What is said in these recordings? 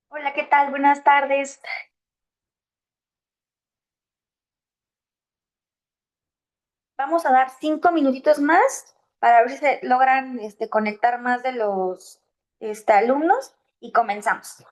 Hola, ¿qué tal? Buenas tardes. Vamos a dar 5 minutitos más para ver si se logran conectar más de los alumnos y comenzamos.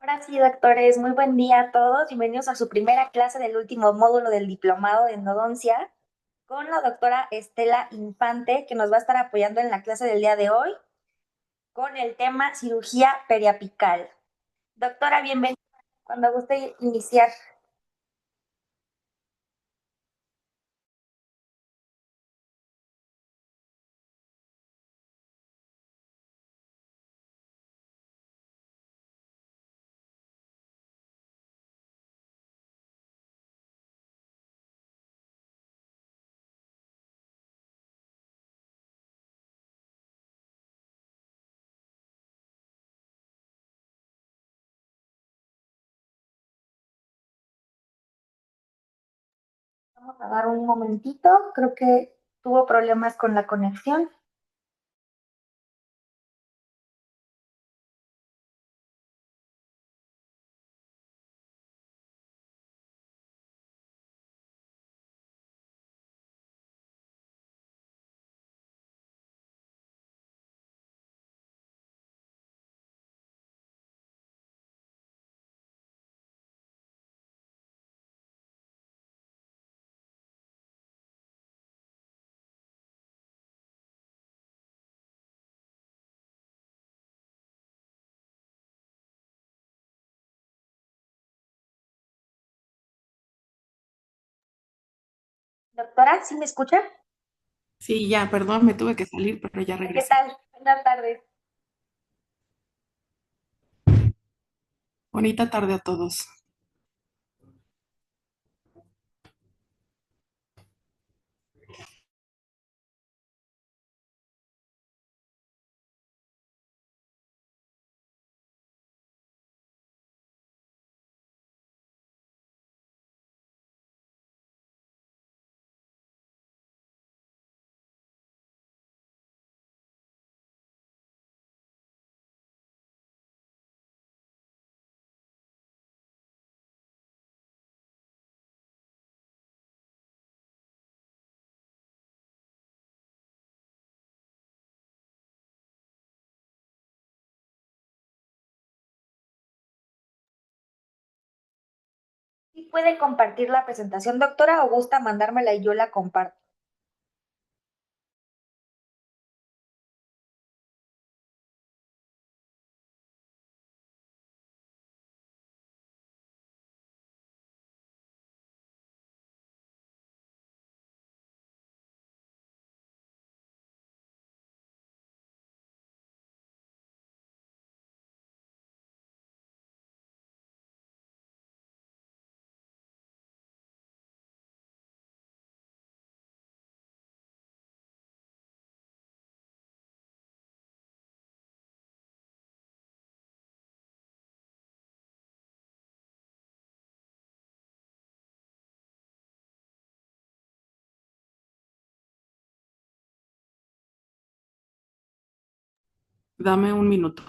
Ahora sí, doctores, muy buen día a todos. Bienvenidos a su primera clase del último módulo del diplomado de endodoncia con la doctora Estela Infante, que nos va a estar apoyando en la clase del día de hoy. con el tema cirugía periapical. Doctora, bienvenida. Cuando guste iniciar. Vamos a dar un momentito. Creo que tuvo problemas con la conexión. Doctora, ¿sí me escucha? Sí, ya, perdón, me tuve que salir, pero ya ¿Qué regresé. tal? Buenas tardes. Bonita tarde a todos. ¿Sí puede compartir la presentación, doctora, o gusta mandármela y yo la comparto? Dame un minuto.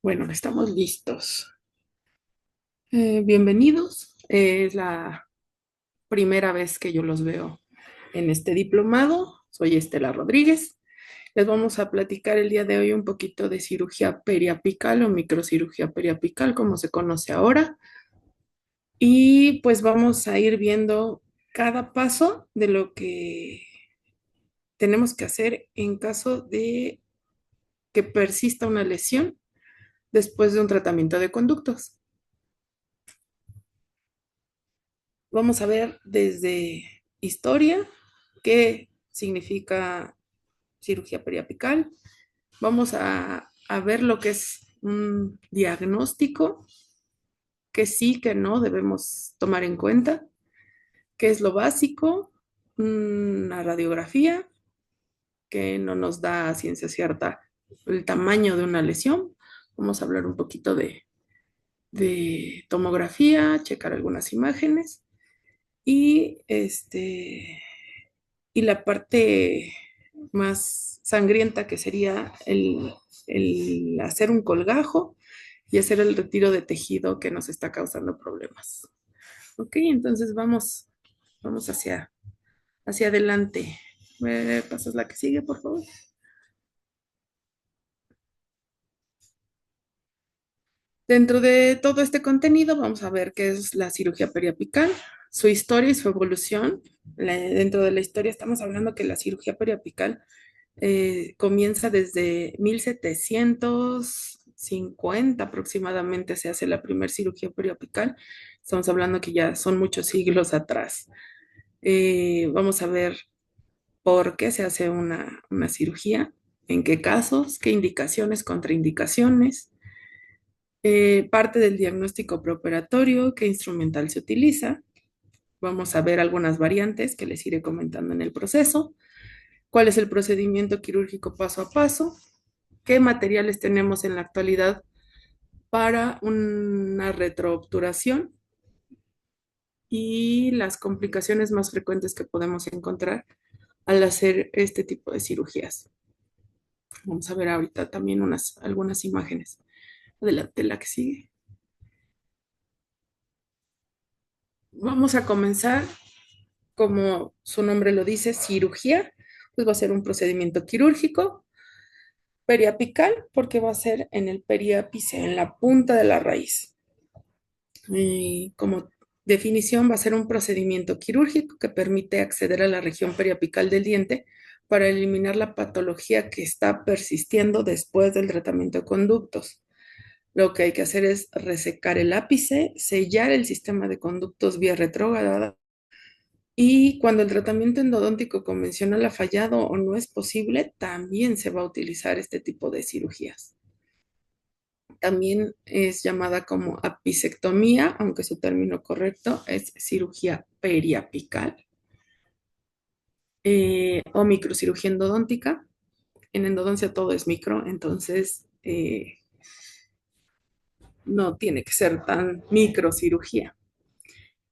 Bueno, estamos listos. Bienvenidos. Es la primera vez que yo los veo en este diplomado. Soy Estela Rodríguez. Les vamos a platicar el día de hoy un poquito de cirugía periapical o microcirugía periapical, como se conoce ahora. Y pues vamos a ir viendo cada paso de lo que tenemos que hacer en caso de que persista una lesión después de un tratamiento de conductos. Vamos a ver desde historia, qué significa cirugía periapical. Vamos a ver lo que es un diagnóstico, que sí, que no debemos tomar en cuenta, qué es lo básico, una radiografía que no nos da a ciencia cierta el tamaño de una lesión. Vamos a hablar un poquito de tomografía, checar algunas imágenes y y la parte más sangrienta que sería el hacer un colgajo y hacer el retiro de tejido que nos está causando problemas. Ok, entonces vamos hacia adelante. ¿Me pasas la que sigue, por favor? Dentro de todo este contenido vamos a ver qué es la cirugía periapical, su historia y su evolución. Dentro de la historia estamos hablando que la cirugía periapical comienza desde 1750 aproximadamente, se hace la primera cirugía periapical. Estamos hablando que ya son muchos siglos atrás. Vamos a ver por qué se hace una cirugía, en qué casos, qué indicaciones, contraindicaciones, parte del diagnóstico preoperatorio, qué instrumental se utiliza. Vamos a ver algunas variantes que les iré comentando en el proceso, cuál es el procedimiento quirúrgico paso a paso, qué materiales tenemos en la actualidad para una retroobturación y las complicaciones más frecuentes que podemos encontrar al hacer este tipo de cirugías. Vamos a ver ahorita también algunas imágenes. Adelante, la que sigue. Vamos a comenzar, como su nombre lo dice, cirugía. Pues va a ser un procedimiento quirúrgico periapical porque va a ser en el periápice, en la punta de la raíz. Y como definición, va a ser un procedimiento quirúrgico que permite acceder a la región periapical del diente para eliminar la patología que está persistiendo después del tratamiento de conductos. Lo que hay que hacer es resecar el ápice, sellar el sistema de conductos vía retrógrada y cuando el tratamiento endodóntico convencional ha fallado o no es posible, también se va a utilizar este tipo de cirugías. También es llamada como apicectomía, aunque su término correcto es cirugía periapical o microcirugía endodóntica. En endodoncia todo es micro, entonces no tiene que ser tan microcirugía.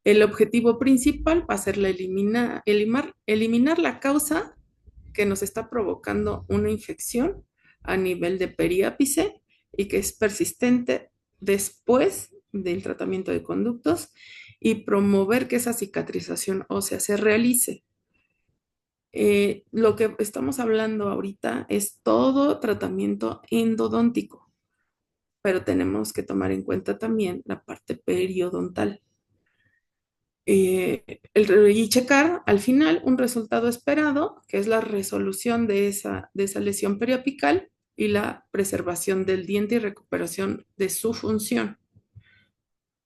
El objetivo principal va a ser eliminar la causa que nos está provocando una infección a nivel de periápice y que es persistente después del tratamiento de conductos y promover que esa cicatrización ósea se realice. Lo que estamos hablando ahorita es todo tratamiento endodóntico, pero tenemos que tomar en cuenta también la parte periodontal. Y checar al final un resultado esperado, que es la resolución de esa lesión periapical y la preservación del diente y recuperación de su función,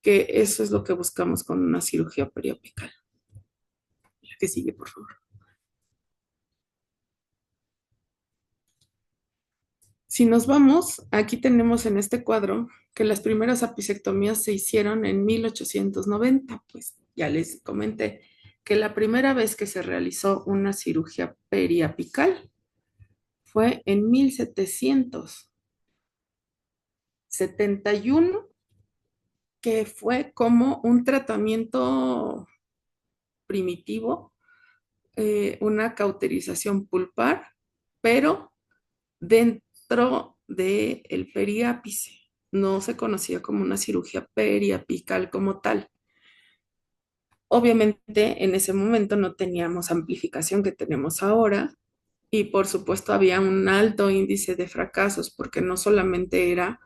que eso es lo que buscamos con una cirugía periapical. La que sigue, por favor. Si nos vamos, aquí tenemos en este cuadro que las primeras apicectomías se hicieron en 1890, pues ya les comenté que la primera vez que se realizó una cirugía periapical fue en 1771, que fue como un tratamiento primitivo, una cauterización pulpar, pero dentro del periápice. no se conocía como una cirugía periapical como tal. Obviamente en ese momento no teníamos amplificación que tenemos ahora y por supuesto había un alto índice de fracasos porque no solamente era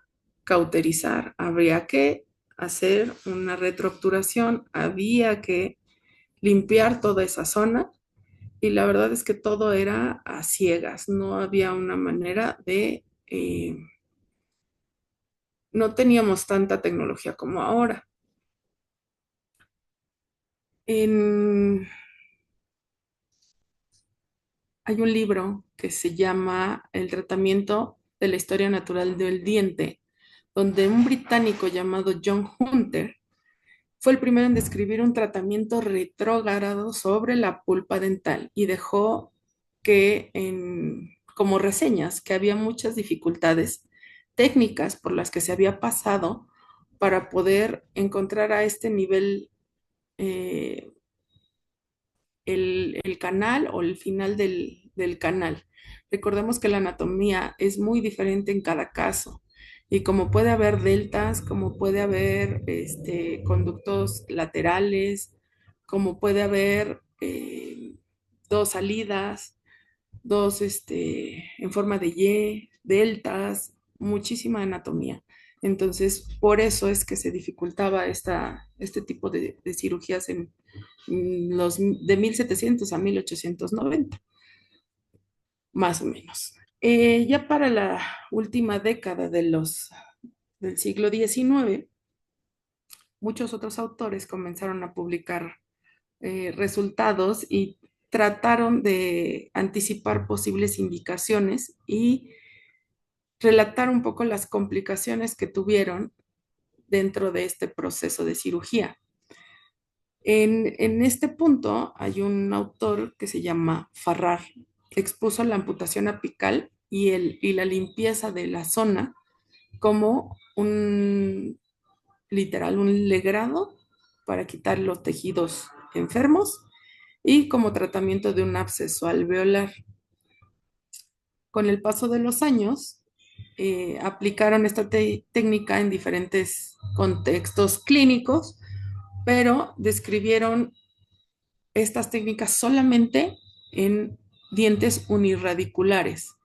cauterizar, habría que hacer una retroobturación, había que limpiar toda esa zona y la verdad es que todo era a ciegas, no había una manera no teníamos tanta tecnología como ahora. En, Hay un libro que se llama El tratamiento de la historia natural del diente, donde un británico llamado John Hunter fue el primero en describir un tratamiento retrógrado sobre la pulpa dental y dejó como reseñas que había muchas dificultades técnicas por las que se había pasado para poder encontrar a este nivel eh, el canal o el final del canal. Recordemos que la anatomía es muy diferente en cada caso y como puede haber deltas, como puede haber conductos laterales, como puede haber dos salidas, dos en forma de Y, deltas, muchísima anatomía. Entonces, por eso es que se dificultaba este tipo de cirugías en los de 1700 a 1890 más o menos. Ya para la última década del siglo XIX, muchos otros autores comenzaron a publicar resultados y trataron de anticipar posibles indicaciones y relatar un poco las complicaciones que tuvieron dentro de este proceso de cirugía. En este punto hay un autor que se llama Farrar, que expuso la amputación apical y la limpieza de la zona como literal, un legrado para quitar los tejidos enfermos y como tratamiento de un absceso alveolar. Con el paso de los años, aplicaron esta técnica en diferentes contextos clínicos, pero describieron estas técnicas solamente en dientes unirradiculares.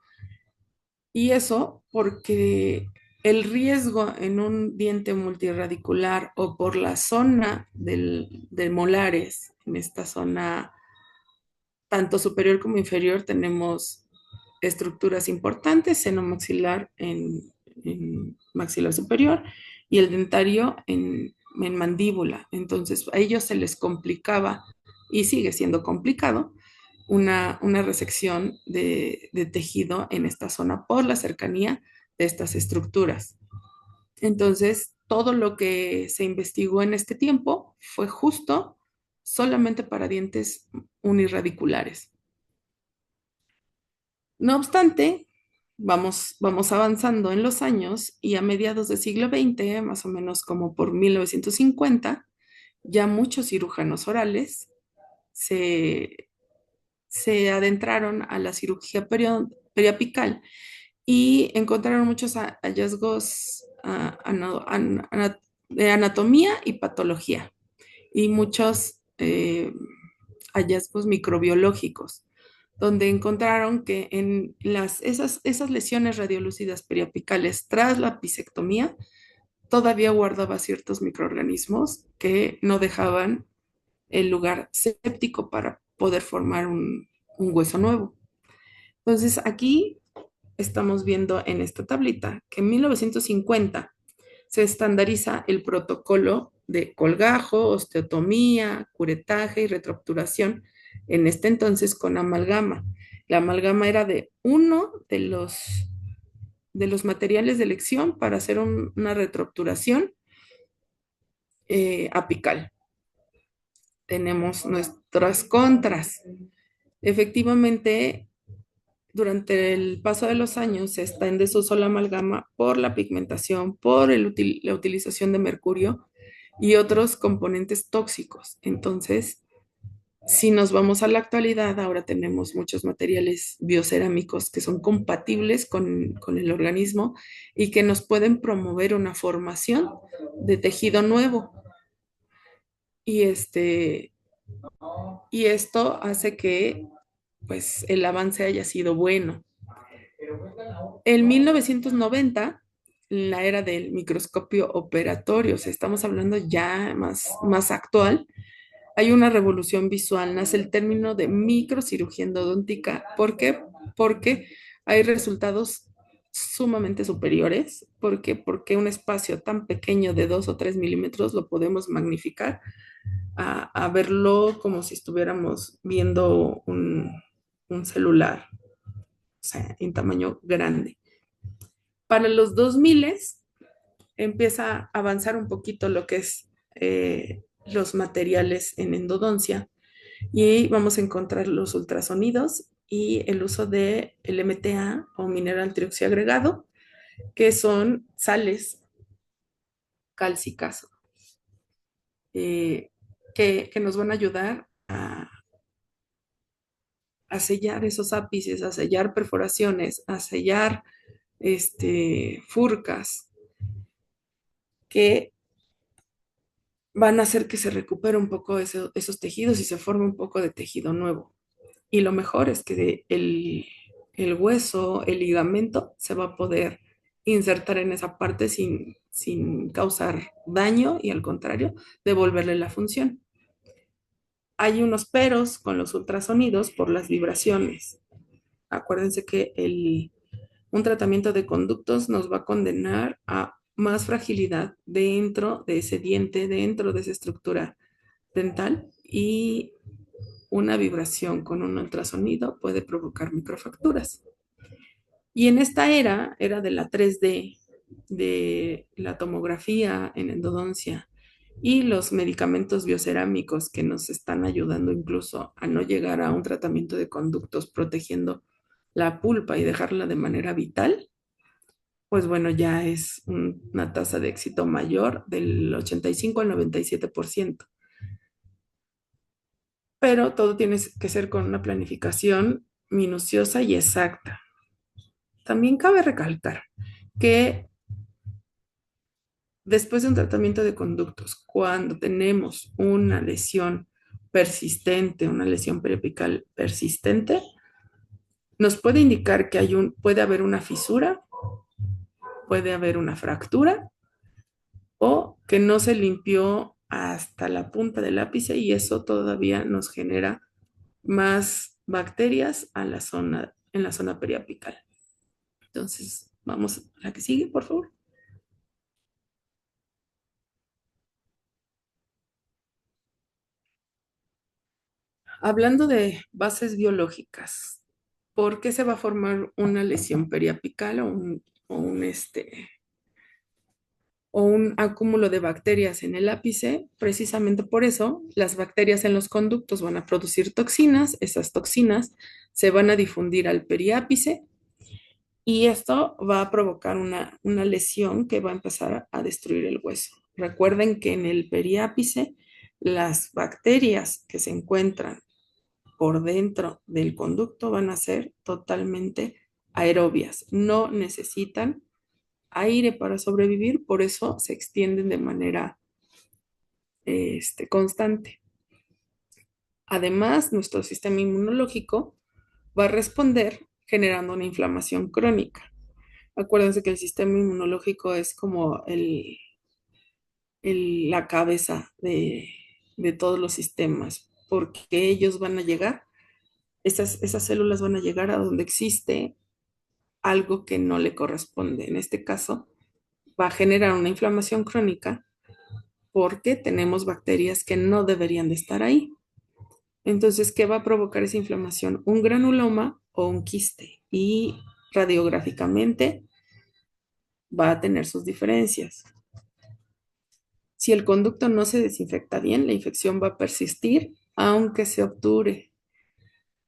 Y eso porque el riesgo en un diente multiradicular o por la zona de molares, en esta zona tanto superior como inferior, tenemos estructuras importantes, seno maxilar en maxilar superior y el dentario en mandíbula. Entonces a ellos se les complicaba y sigue siendo complicado una resección de tejido en esta zona por la cercanía de estas estructuras. Entonces, todo lo que se investigó en este tiempo fue justo solamente para dientes unirradiculares. No obstante, vamos avanzando en los años y a mediados del siglo XX, más o menos como por 1950, ya muchos cirujanos orales se, se adentraron a la cirugía periapical y encontraron muchos hallazgos de anatomía y patología y muchos hallazgos microbiológicos, donde encontraron que en esas lesiones radiolúcidas periapicales tras la pisectomía todavía guardaba ciertos microorganismos que no dejaban el lugar séptico para poder formar un hueso nuevo. Entonces aquí estamos viendo en esta tablita que en 1950 se estandariza el protocolo de colgajo, osteotomía, curetaje y retroobturación, en este entonces con amalgama. La amalgama era de uno de los materiales de elección para hacer una retroobturación apical. Tenemos nuestras contras. Efectivamente, durante el paso de los años se está en desuso la amalgama por la pigmentación, por la utilización de mercurio y otros componentes tóxicos. Entonces, Si nos vamos a la actualidad, ahora tenemos muchos materiales biocerámicos que son compatibles con el organismo y que nos pueden promover una formación de tejido nuevo. Y, y esto hace que pues, el avance haya sido bueno. En 1990, en la era del microscopio operatorio, o sea, estamos hablando ya más actual, hay una revolución visual, nace el término de microcirugía endodóntica. ¿Por qué? Porque hay resultados sumamente superiores. ¿Por qué? Porque un espacio tan pequeño de 2 o 3 milímetros lo podemos magnificar a verlo como si estuviéramos viendo un celular, o sea, en tamaño grande. Para los 2000 empieza a avanzar un poquito lo que es los materiales en endodoncia y vamos a encontrar los ultrasonidos y el uso de el MTA o mineral trioxiagregado, que son sales cálcicas eh, que nos van a ayudar a sellar esos ápices, a sellar perforaciones, a sellar furcas, que van a hacer que se recupere un poco esos tejidos y se forme un poco de tejido nuevo. Y lo mejor es que el hueso, el ligamento, se va a poder insertar en esa parte sin causar daño y al contrario, devolverle la función. Hay unos peros con los ultrasonidos por las vibraciones. Acuérdense que un tratamiento de conductos nos va a condenar a más fragilidad dentro de ese diente, dentro de esa estructura dental y una vibración con un ultrasonido puede provocar microfracturas. Y en esta era de la 3D, de la tomografía en endodoncia y los medicamentos biocerámicos que nos están ayudando incluso a no llegar a un tratamiento de conductos protegiendo la pulpa y dejarla de manera vital, pues bueno, ya es una tasa de éxito mayor del 85 al 97%. Pero todo tiene que ser con una planificación minuciosa y exacta. También cabe recalcar que después de un tratamiento de conductos, cuando tenemos una lesión persistente, una lesión periapical persistente, nos puede indicar que puede haber una fisura, puede haber una fractura o que no se limpió hasta la punta del ápice y eso todavía nos genera más bacterias en la zona periapical. Entonces, vamos a la que sigue, por favor. Hablando de bases biológicas, ¿por qué se va a formar una lesión periapical o un acúmulo de bacterias en el ápice? Precisamente por eso, las bacterias en los conductos van a producir toxinas, esas toxinas se van a difundir al periápice y esto va a provocar una lesión que va a empezar a destruir el hueso. Recuerden que en el periápice, las bacterias que se encuentran por dentro del conducto van a ser totalmente aerobias, no necesitan aire para sobrevivir, por eso se extienden de manera constante. Además, nuestro sistema inmunológico va a responder generando una inflamación crónica. Acuérdense que el sistema inmunológico es como la cabeza de todos los sistemas, porque ellos van a llegar, esas células van a llegar a donde existe algo que no le corresponde. En este caso, va a generar una inflamación crónica porque tenemos bacterias que no deberían de estar ahí. Entonces, ¿qué va a provocar esa inflamación? Un granuloma o un quiste. Y radiográficamente va a tener sus diferencias. Si el conducto no se desinfecta bien, la infección va a persistir aunque se obture.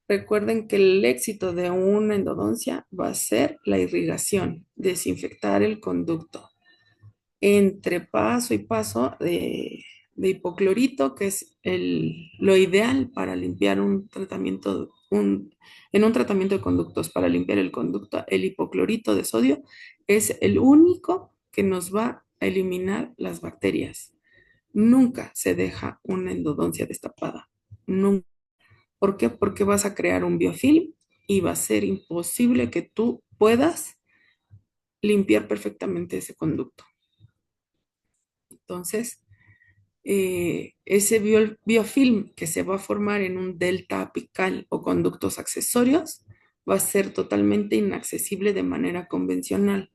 Recuerden que el éxito de una endodoncia va a ser la irrigación, desinfectar el conducto. Entre paso y paso de hipoclorito, que es lo ideal para limpiar un tratamiento, en un tratamiento de conductos, para limpiar el conducto, el hipoclorito de sodio es el único que nos va a eliminar las bacterias. Nunca se deja una endodoncia destapada. Nunca. ¿Por qué? Porque vas a crear un biofilm y va a ser imposible que tú puedas limpiar perfectamente ese conducto. Entonces, ese biofilm que se va a formar en un delta apical o conductos accesorios va a ser totalmente inaccesible de manera convencional.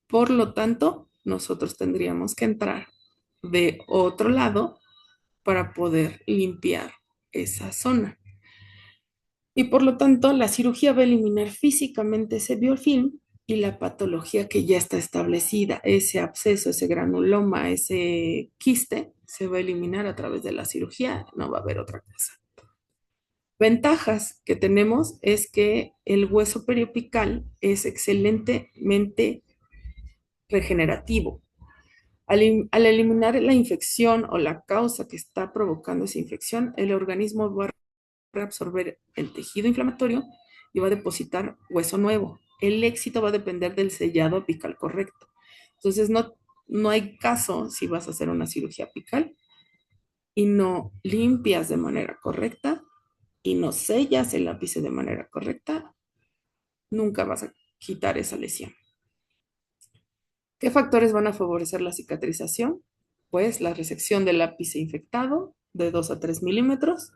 Por lo tanto, nosotros tendríamos que entrar de otro lado para poder limpiar esa zona. Y por lo tanto, la cirugía va a eliminar físicamente ese biofilm y la patología que ya está establecida, ese absceso, ese granuloma, ese quiste, se va a eliminar a través de la cirugía, no va a haber otra cosa. Ventajas que tenemos es que el hueso periopical es excelentemente regenerativo. Al eliminar la infección o la causa que está provocando esa infección, el organismo va a reabsorber el tejido inflamatorio y va a depositar hueso nuevo. El éxito va a depender del sellado apical correcto. Entonces, no hay caso si vas a hacer una cirugía apical y no limpias de manera correcta y no sellas el ápice de manera correcta, nunca vas a quitar esa lesión. ¿Qué factores van a favorecer la cicatrización? Pues la resección del ápice infectado de 2 a 3 milímetros,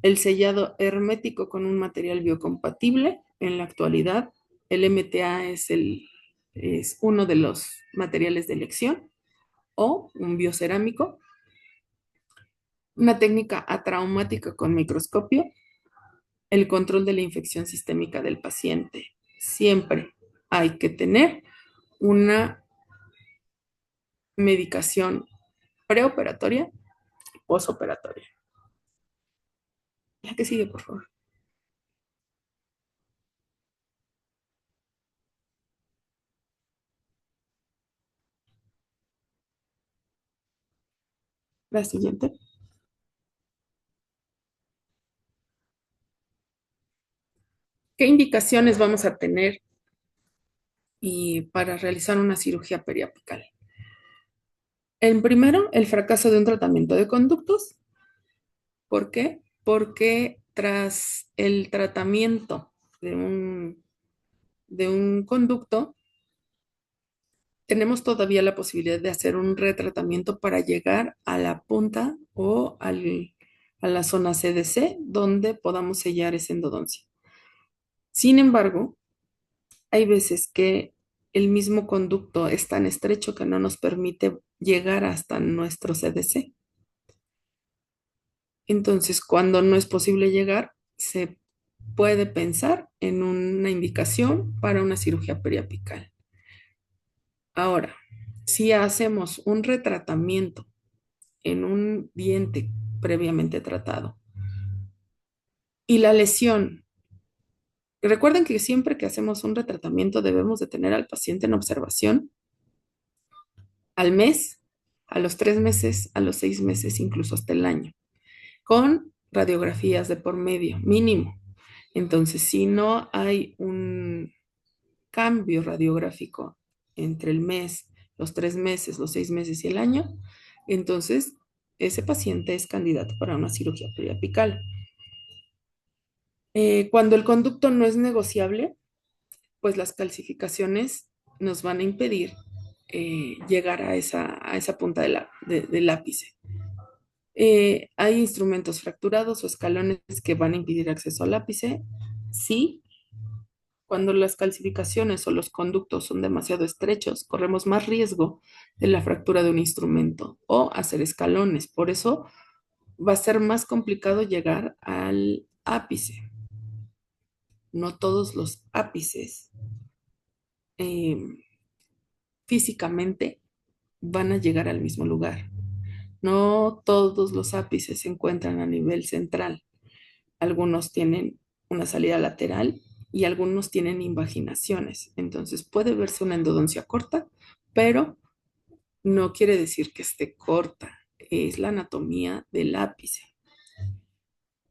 el sellado hermético con un material biocompatible. En la actualidad, el MTA es uno de los materiales de elección o un biocerámico. Una técnica atraumática con microscopio, el control de la infección sistémica del paciente. Siempre hay que tener una medicación preoperatoria y posoperatoria. La que sigue, por favor. La siguiente. ¿Qué indicaciones vamos a tener para realizar una cirugía periapical? El primero, el fracaso de un tratamiento de conductos. ¿Por qué? Porque tras el tratamiento de un conducto, tenemos todavía la posibilidad de hacer un retratamiento para llegar a la punta o a la zona CDC donde podamos sellar esa endodoncia. Sin embargo, hay veces que el mismo conducto es tan estrecho que no nos permite llegar hasta nuestro CDC. Entonces, cuando no es posible llegar, se puede pensar en una indicación para una cirugía periapical. Ahora, si hacemos un retratamiento en un diente previamente tratado y la lesión, recuerden que siempre que hacemos un retratamiento debemos de tener al paciente en observación al mes, a los 3 meses, a los 6 meses, incluso hasta el año, con radiografías de por medio, mínimo. Entonces, si no hay un cambio radiográfico entre el mes, los 3 meses, los 6 meses y el año, entonces ese paciente es candidato para una cirugía periapical. Cuando el conducto no es negociable, pues las calcificaciones nos van a impedir llegar a esa punta del ápice. ¿Hay instrumentos fracturados o escalones que van a impedir acceso al ápice? Sí. Cuando las calcificaciones o los conductos son demasiado estrechos, corremos más riesgo de la fractura de un instrumento o hacer escalones. Por eso va a ser más complicado llegar al ápice. No todos los ápices eh, físicamente van a llegar al mismo lugar. No todos los ápices se encuentran a nivel central. Algunos tienen una salida lateral y algunos tienen invaginaciones. Entonces puede verse una endodoncia corta, pero no quiere decir que esté corta. es la anatomía del ápice.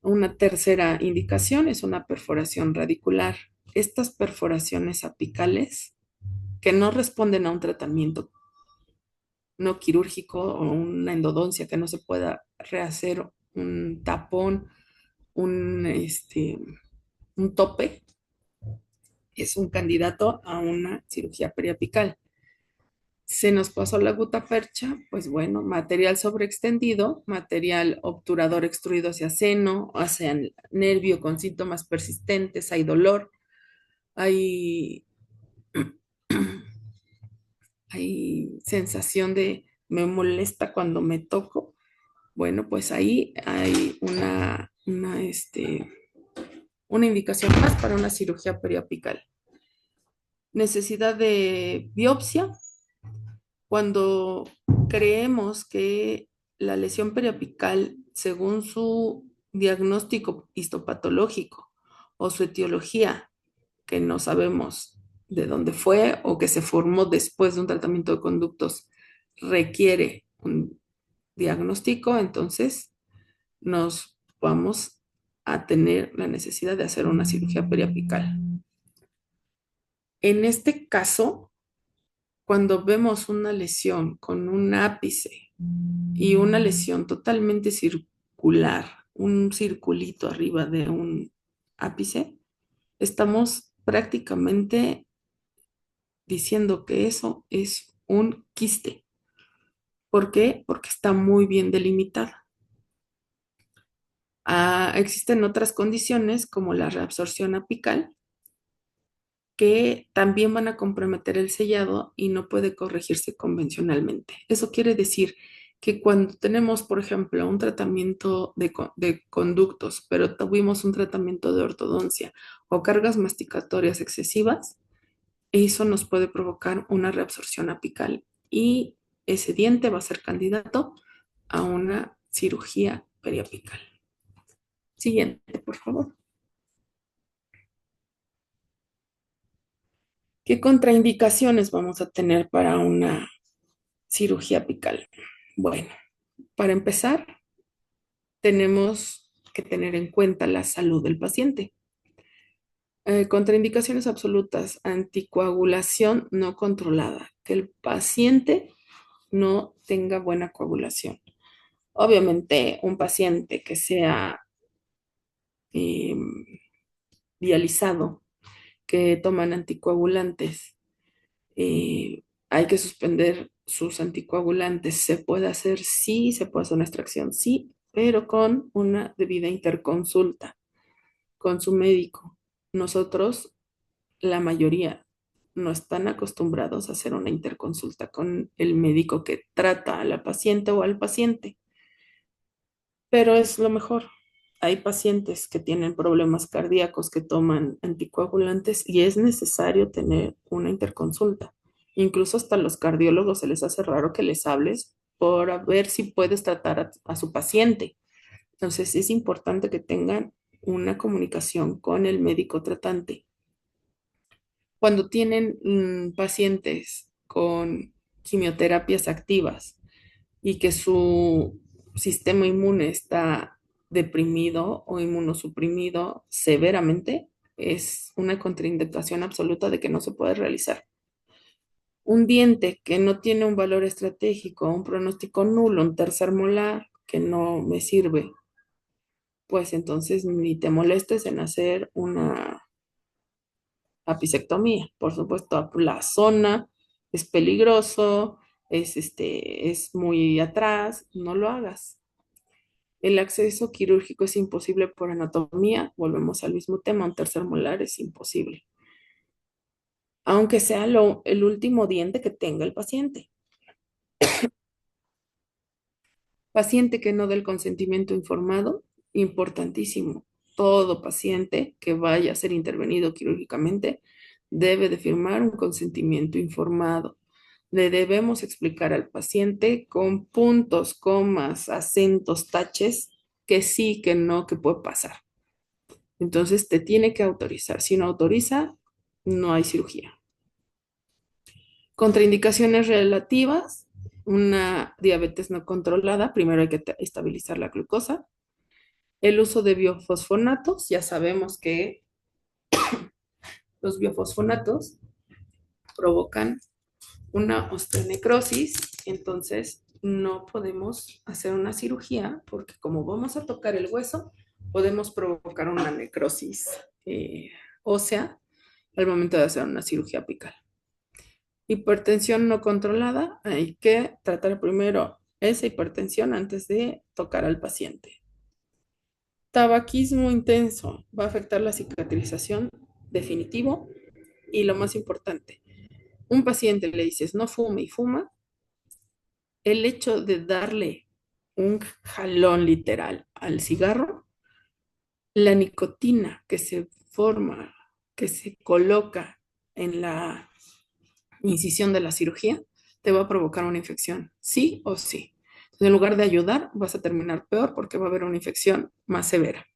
Una tercera indicación es una perforación radicular. Estas perforaciones apicales que no responden a un tratamiento no quirúrgico o una endodoncia que no se pueda rehacer un tapón, un tope, es un candidato a una cirugía periapical. Se nos pasó la gutapercha, pues bueno, material sobreextendido, material obturador extruido hacia seno, hacia el nervio con síntomas persistentes, hay dolor, hay, hay sensación de me molesta cuando me toco. Bueno, pues ahí hay una indicación más para una cirugía periapical. Necesidad de biopsia cuando creemos que la lesión periapical, según su diagnóstico histopatológico o su etiología, que no sabemos de dónde fue o que se formó después de un tratamiento de conductos, requiere un diagnóstico, entonces nos vamos a tener la necesidad de hacer una cirugía periapical. En este caso, cuando vemos una lesión con un ápice y una lesión totalmente circular, un circulito arriba de un ápice, estamos prácticamente diciendo que eso es un quiste. ¿Por qué? Porque está muy bien delimitada. Existen otras condiciones como la reabsorción apical que también van a comprometer el sellado y no puede corregirse convencionalmente. Eso quiere decir que cuando tenemos, por ejemplo, un tratamiento de conductos, pero tuvimos un tratamiento de ortodoncia o cargas masticatorias excesivas, eso nos puede provocar una reabsorción apical y ese diente va a ser candidato a una cirugía periapical. Siguiente, por favor. ¿Qué contraindicaciones vamos a tener para una cirugía apical? Bueno, para empezar, tenemos que tener en cuenta la salud del paciente. Contraindicaciones absolutas, anticoagulación no controlada, que el paciente no tenga buena coagulación. Obviamente, un paciente que sea eh, dializado, que toman anticoagulantes, hay que suspender sus anticoagulantes. ¿Se puede hacer? Sí, se puede hacer una extracción, sí, pero con una debida interconsulta con su médico. Nosotros, la mayoría, no están acostumbrados a hacer una interconsulta con el médico que trata a la paciente o al paciente, pero es lo mejor. Hay pacientes que tienen problemas cardíacos que toman anticoagulantes y es necesario tener una interconsulta. Incluso hasta los cardiólogos se les hace raro que les hables por ver si puedes tratar a su paciente. Entonces es importante que tengan una comunicación con el médico tratante. Cuando tienen pacientes con quimioterapias activas y que su sistema inmune está deprimido o inmunosuprimido severamente, es una contraindicación absoluta de que no se puede realizar. Un diente que no tiene un valor estratégico, un pronóstico nulo, un tercer molar que no me sirve, pues entonces ni te molestes en hacer una apicectomía. Por supuesto, la zona es peligroso, es muy atrás, no lo hagas. El acceso quirúrgico es imposible por anatomía, volvemos al mismo tema, un tercer molar es imposible, aunque sea el último diente que tenga el paciente. Paciente que no dé el consentimiento informado, importantísimo. Todo paciente que vaya a ser intervenido quirúrgicamente debe de firmar un consentimiento informado. Le debemos explicar al paciente con puntos, comas, acentos, taches, que sí, que no, que puede pasar. Entonces te tiene que autorizar. Si no autoriza, no hay cirugía. Contraindicaciones relativas. una diabetes no controlada, primero hay que estabilizar la glucosa. El uso de biofosfonatos, ya sabemos que los biofosfonatos provocan una osteonecrosis, entonces no podemos hacer una cirugía porque como vamos a tocar el hueso, podemos provocar una necrosis ósea al momento de hacer una cirugía apical. Hipertensión no controlada, hay que tratar primero esa hipertensión antes de tocar al paciente. Tabaquismo intenso va a afectar la cicatrización definitivo y lo más importante, un paciente le dices no fume y fuma, el hecho de darle un jalón literal al cigarro, la nicotina que se forma, que se coloca en la incisión de la cirugía, te va a provocar una infección, sí o sí. Entonces, en lugar de ayudar, vas a terminar peor porque va a haber una infección más severa.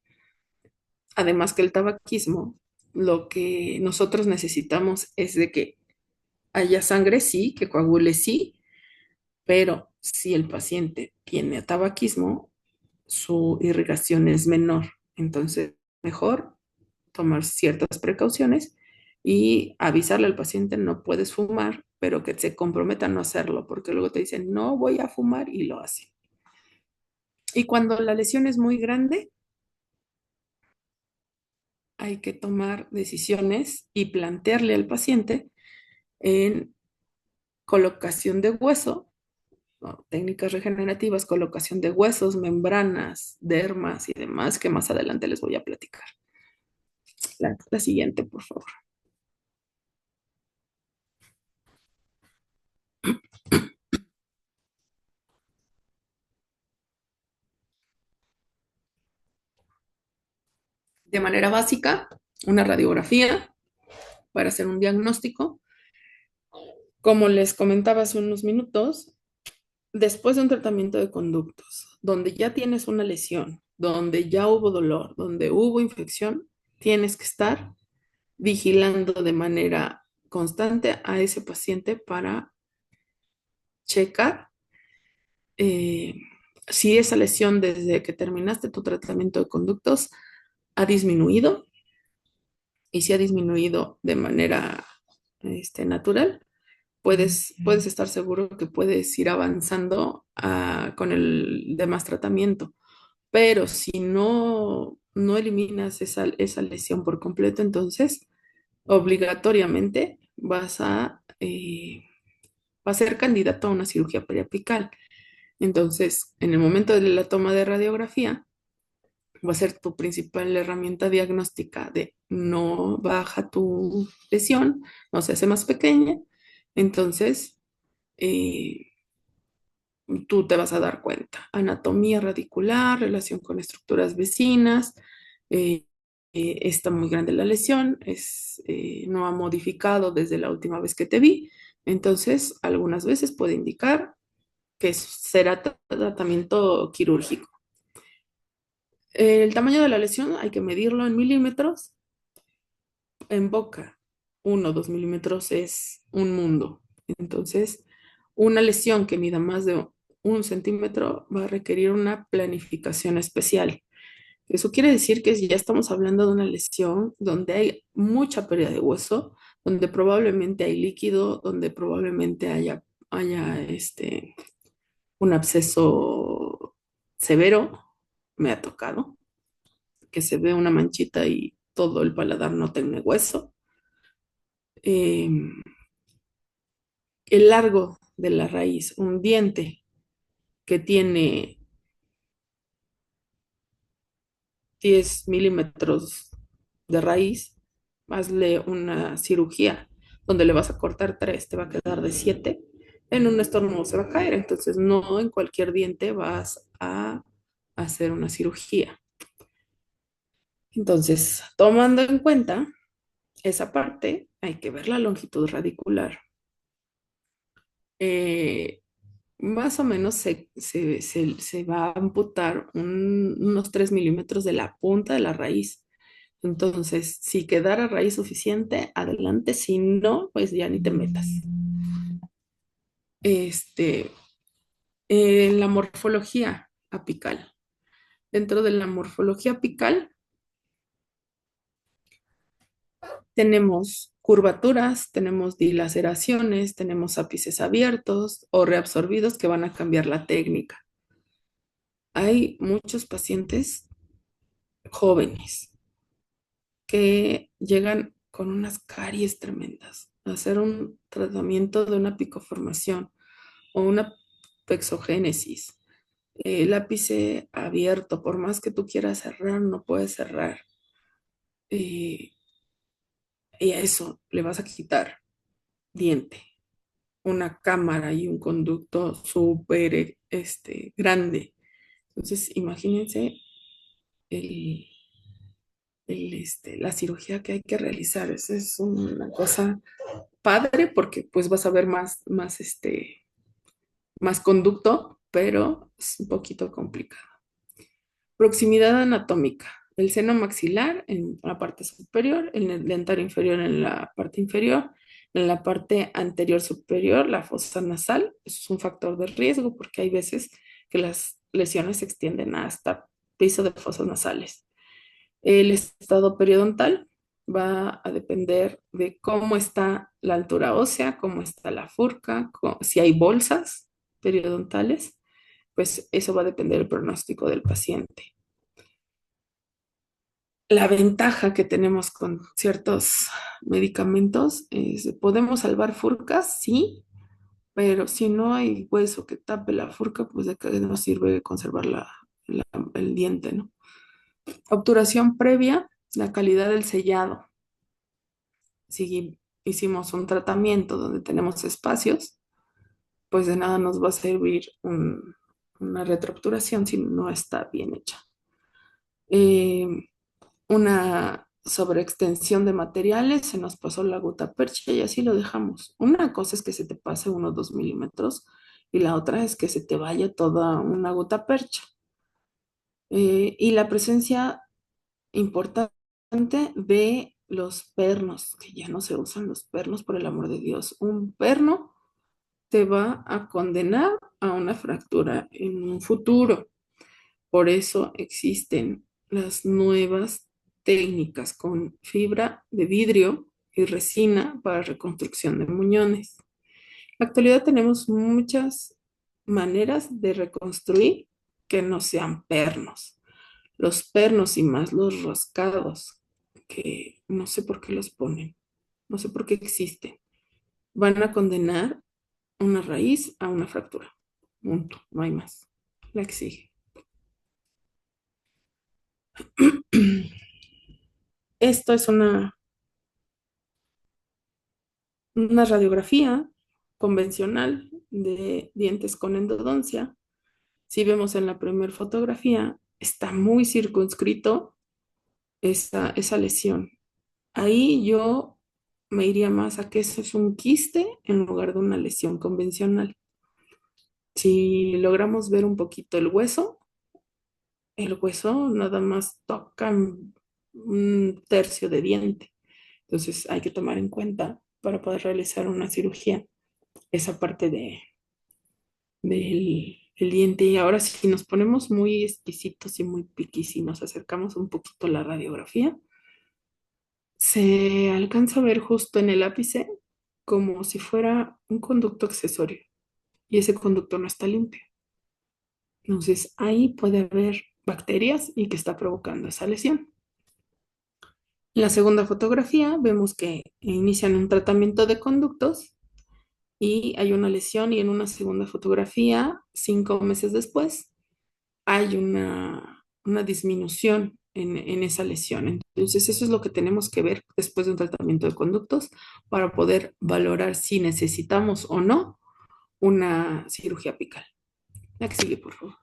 Además que el tabaquismo, lo que nosotros necesitamos es de que haya sangre, sí, que coagule, sí, pero si el paciente tiene tabaquismo, su irrigación es menor. Entonces, mejor tomar ciertas precauciones y avisarle al paciente, no puedes fumar, pero que se comprometa a no hacerlo, porque luego te dicen, no voy a fumar y lo hacen. Y cuando la lesión es muy grande, hay que tomar decisiones y plantearle al paciente en colocación de hueso, ¿no? Técnicas regenerativas, colocación de huesos, membranas, dermas y demás, que más adelante les voy a platicar. La siguiente, por favor. De manera básica, una radiografía para hacer un diagnóstico. Como les comentaba hace unos minutos, después de un tratamiento de conductos, donde ya tienes una lesión, donde ya hubo dolor, donde hubo infección, tienes que estar vigilando de manera constante a ese paciente para checar eh, si esa lesión desde que terminaste tu tratamiento de conductos ha disminuido y si ha disminuido de manera natural, puedes estar seguro que puedes ir avanzando con el demás tratamiento. Pero si no eliminas esa lesión por completo, entonces obligatoriamente va a ser candidato a una cirugía periapical. Entonces, en el momento de la toma de radiografía, va a ser tu principal herramienta diagnóstica de no baja tu lesión, no se hace más pequeña. Entonces, eh, tú te vas a dar cuenta. Anatomía radicular, relación con estructuras vecinas, eh, está muy grande la lesión, no ha modificado desde la última vez que te vi. Entonces, algunas veces puede indicar que será tratamiento quirúrgico. El tamaño de la lesión hay que medirlo en milímetros. En boca, 1 o 2 milímetros es un mundo. Entonces, una lesión que mida más de 1 centímetro va a requerir una planificación especial. Eso quiere decir que si ya estamos hablando de una lesión donde hay mucha pérdida de hueso, donde probablemente hay líquido, donde probablemente haya un absceso severo, me ha tocado, que se ve una manchita y todo el paladar no tiene hueso. Eh, el largo de la raíz, un diente que tiene 10 milímetros de raíz, hazle una cirugía donde le vas a cortar 3, te va a quedar de 7, en un estornudo se va a caer, entonces no en cualquier diente vas a hacer una cirugía. Entonces, tomando en cuenta esa parte, hay que ver la longitud radicular. Eh, Más o menos se va a amputar unos 3 milímetros de la punta de la raíz. Entonces, si quedara raíz suficiente, adelante. Si no, pues ya ni te metas. Este, La morfología apical. Dentro de la morfología apical tenemos curvaturas, tenemos dilaceraciones, tenemos ápices abiertos o reabsorbidos que van a cambiar la técnica. Hay muchos pacientes jóvenes que llegan con unas caries tremendas a hacer un tratamiento de una picoformación o una pexogénesis. El ápice abierto, por más que tú quieras cerrar, no puedes cerrar. Eh, y a eso le vas a quitar diente, una cámara y un conducto súper grande. Entonces, imagínense el, la cirugía que hay que realizar. Esa es una cosa padre porque pues vas a ver más conducto, pero es un poquito complicado. Proximidad anatómica. El seno maxilar en la parte superior, el dentario inferior en la parte inferior, en la parte anterior superior, la fosa nasal. Eso es un factor de riesgo porque hay veces que las lesiones se extienden hasta piso de fosas nasales. El estado periodontal va a depender de cómo está la altura ósea, cómo está la furca, si hay bolsas periodontales, pues eso va a depender del pronóstico del paciente. La ventaja que tenemos con ciertos medicamentos es podemos salvar furcas, sí, pero si no hay hueso que tape la furca, pues de qué nos sirve conservar la- el diente, ¿no? Obturación previa, la calidad del sellado. Si hicimos un tratamiento donde tenemos espacios, pues de nada nos va a servir una retroobturación si no está bien hecha. Eh, una sobreextensión de materiales, se nos pasó la gota percha y así lo dejamos. Una cosa es que se te pase 1 o 2 milímetros y la otra es que se te vaya toda una gota percha. Y la presencia importante de los pernos, que ya no se usan los pernos, por el amor de Dios. Un perno te va a condenar a una fractura en un futuro. Por eso existen las nuevas técnicas con fibra de vidrio y resina para reconstrucción de muñones. En la actualidad tenemos muchas maneras de reconstruir que no sean pernos. Los pernos y más los roscados, que no sé por qué los ponen, no sé por qué existen, van a condenar una raíz a una fractura. Punto, no hay más. La que sigue. Esto es una radiografía convencional de dientes con endodoncia. Si vemos en la primera fotografía, está muy circunscrito esa lesión. Ahí yo me iría más a que eso es un quiste en lugar de una lesión convencional. Si logramos ver un poquito el hueso nada más toca un tercio de diente. Entonces hay que tomar en cuenta para poder realizar una cirugía esa parte del diente. Y ahora si nos ponemos muy exquisitos y muy piquis y nos acercamos un poquito a la radiografía, se alcanza a ver justo en el ápice como si fuera un conducto accesorio y ese conducto no está limpio. Entonces ahí puede haber bacterias y que está provocando esa lesión. En la segunda fotografía vemos que inician un tratamiento de conductos y hay una lesión y en una segunda fotografía, 5 meses después, hay una disminución en esa lesión. Entonces, eso es lo que tenemos que ver después de un tratamiento de conductos para poder valorar si necesitamos o no una cirugía apical. La que sigue, por favor.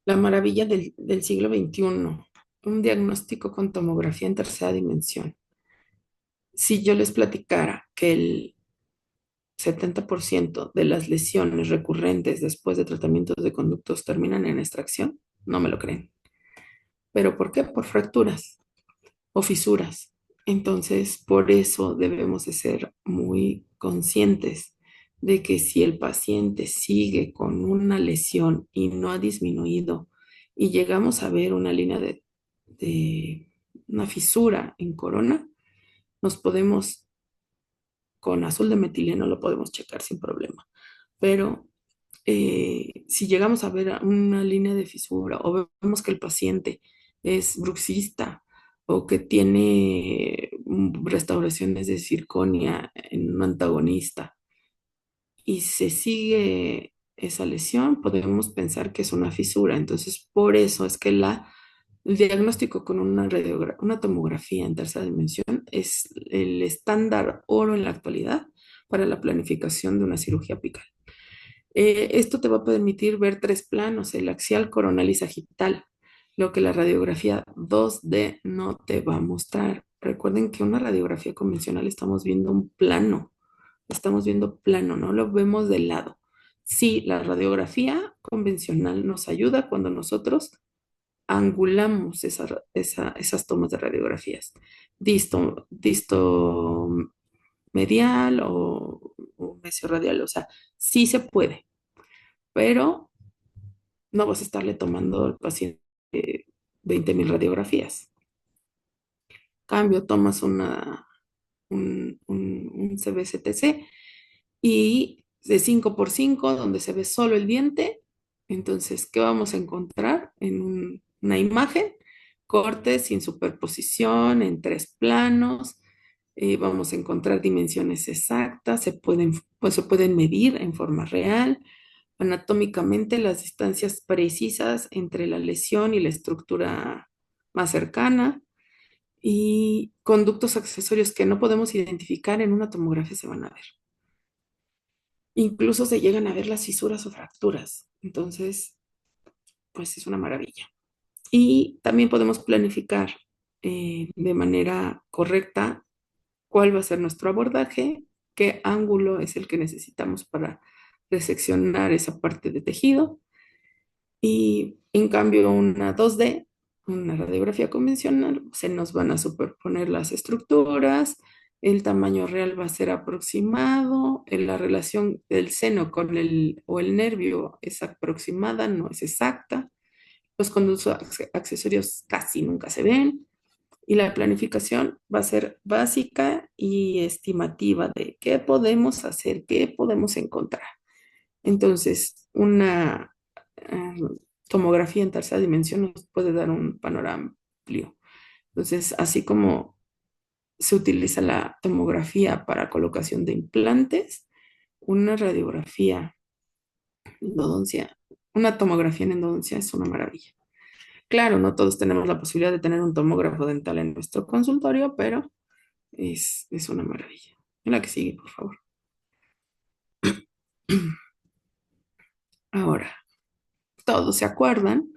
La maravilla del siglo XXI, un diagnóstico con tomografía en tercera dimensión. Si yo les platicara que el 70% de las lesiones recurrentes después de tratamientos de conductos terminan en extracción, no me lo creen. ¿Pero por qué? Por fracturas o fisuras. Entonces, por eso debemos de ser muy conscientes de que si el paciente sigue con una lesión y no ha disminuido y llegamos a ver una línea de una fisura en corona, nos podemos, con azul de metileno lo podemos checar sin problema. Pero si llegamos a ver una línea de fisura o vemos que el paciente es bruxista o que tiene restauraciones de circonia en un antagonista y se sigue esa lesión, podemos pensar que es una fisura. Entonces, por eso es que el diagnóstico con una tomografía en tercera dimensión es el estándar oro en la actualidad para la planificación de una cirugía apical. Esto te va a permitir ver tres planos, el axial, coronal y sagital, lo que la radiografía 2D no te va a mostrar. Recuerden que una radiografía convencional estamos viendo plano, no lo vemos de lado. Sí, la radiografía convencional nos ayuda cuando nosotros angulamos esas tomas de radiografías, disto medial o radial, o sea, sí se puede, pero no vas a estarle tomando al paciente 20,000 radiografías. Cambio, tomas un CBCTC y de 5 por 5 donde se ve solo el diente. Entonces, ¿qué vamos a encontrar en una imagen? Cortes sin superposición en tres planos. Vamos a encontrar dimensiones exactas, pues, se pueden medir en forma real. Anatómicamente, las distancias precisas entre la lesión y la estructura más cercana y conductos accesorios que no podemos identificar en una tomografía se van a ver. Incluso se llegan a ver las fisuras o fracturas. Entonces, pues es una maravilla. Y también podemos planificar de manera correcta cuál va a ser nuestro abordaje, qué ángulo es el que necesitamos para reseccionar esa parte de tejido. Y en cambio, una 2D, una radiografía convencional, se nos van a superponer las estructuras, el tamaño real va a ser aproximado, la relación del seno con o el nervio es aproximada, no es exacta, los conductos accesorios casi nunca se ven y la planificación va a ser básica y estimativa de qué podemos hacer, qué podemos encontrar. Entonces, una tomografía en tercera dimensión nos puede dar un panorama amplio. Entonces, así como se utiliza la tomografía para colocación de implantes, una radiografía en endodoncia, una tomografía en endodoncia es una maravilla. Claro, no todos tenemos la posibilidad de tener un tomógrafo dental en nuestro consultorio, pero es una maravilla. La que sigue, por favor. Ahora, todos se acuerdan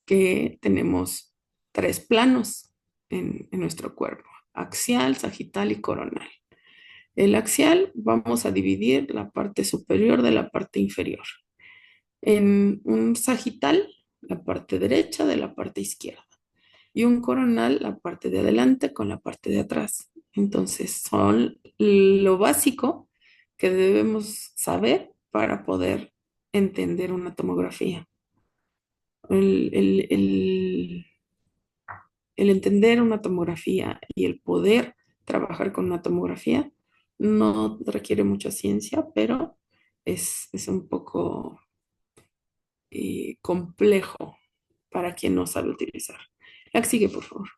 que tenemos tres planos en nuestro cuerpo, axial, sagital y coronal. El axial vamos a dividir la parte superior de la parte inferior. En un sagital, la parte derecha de la parte izquierda. Y un coronal, la parte de adelante con la parte de atrás. Entonces, son lo básico que debemos saber para poder entender una tomografía. El el entender una tomografía y el poder trabajar con una tomografía no requiere mucha ciencia, pero es un poco complejo para quien no sabe utilizar. La que sigue, por favor.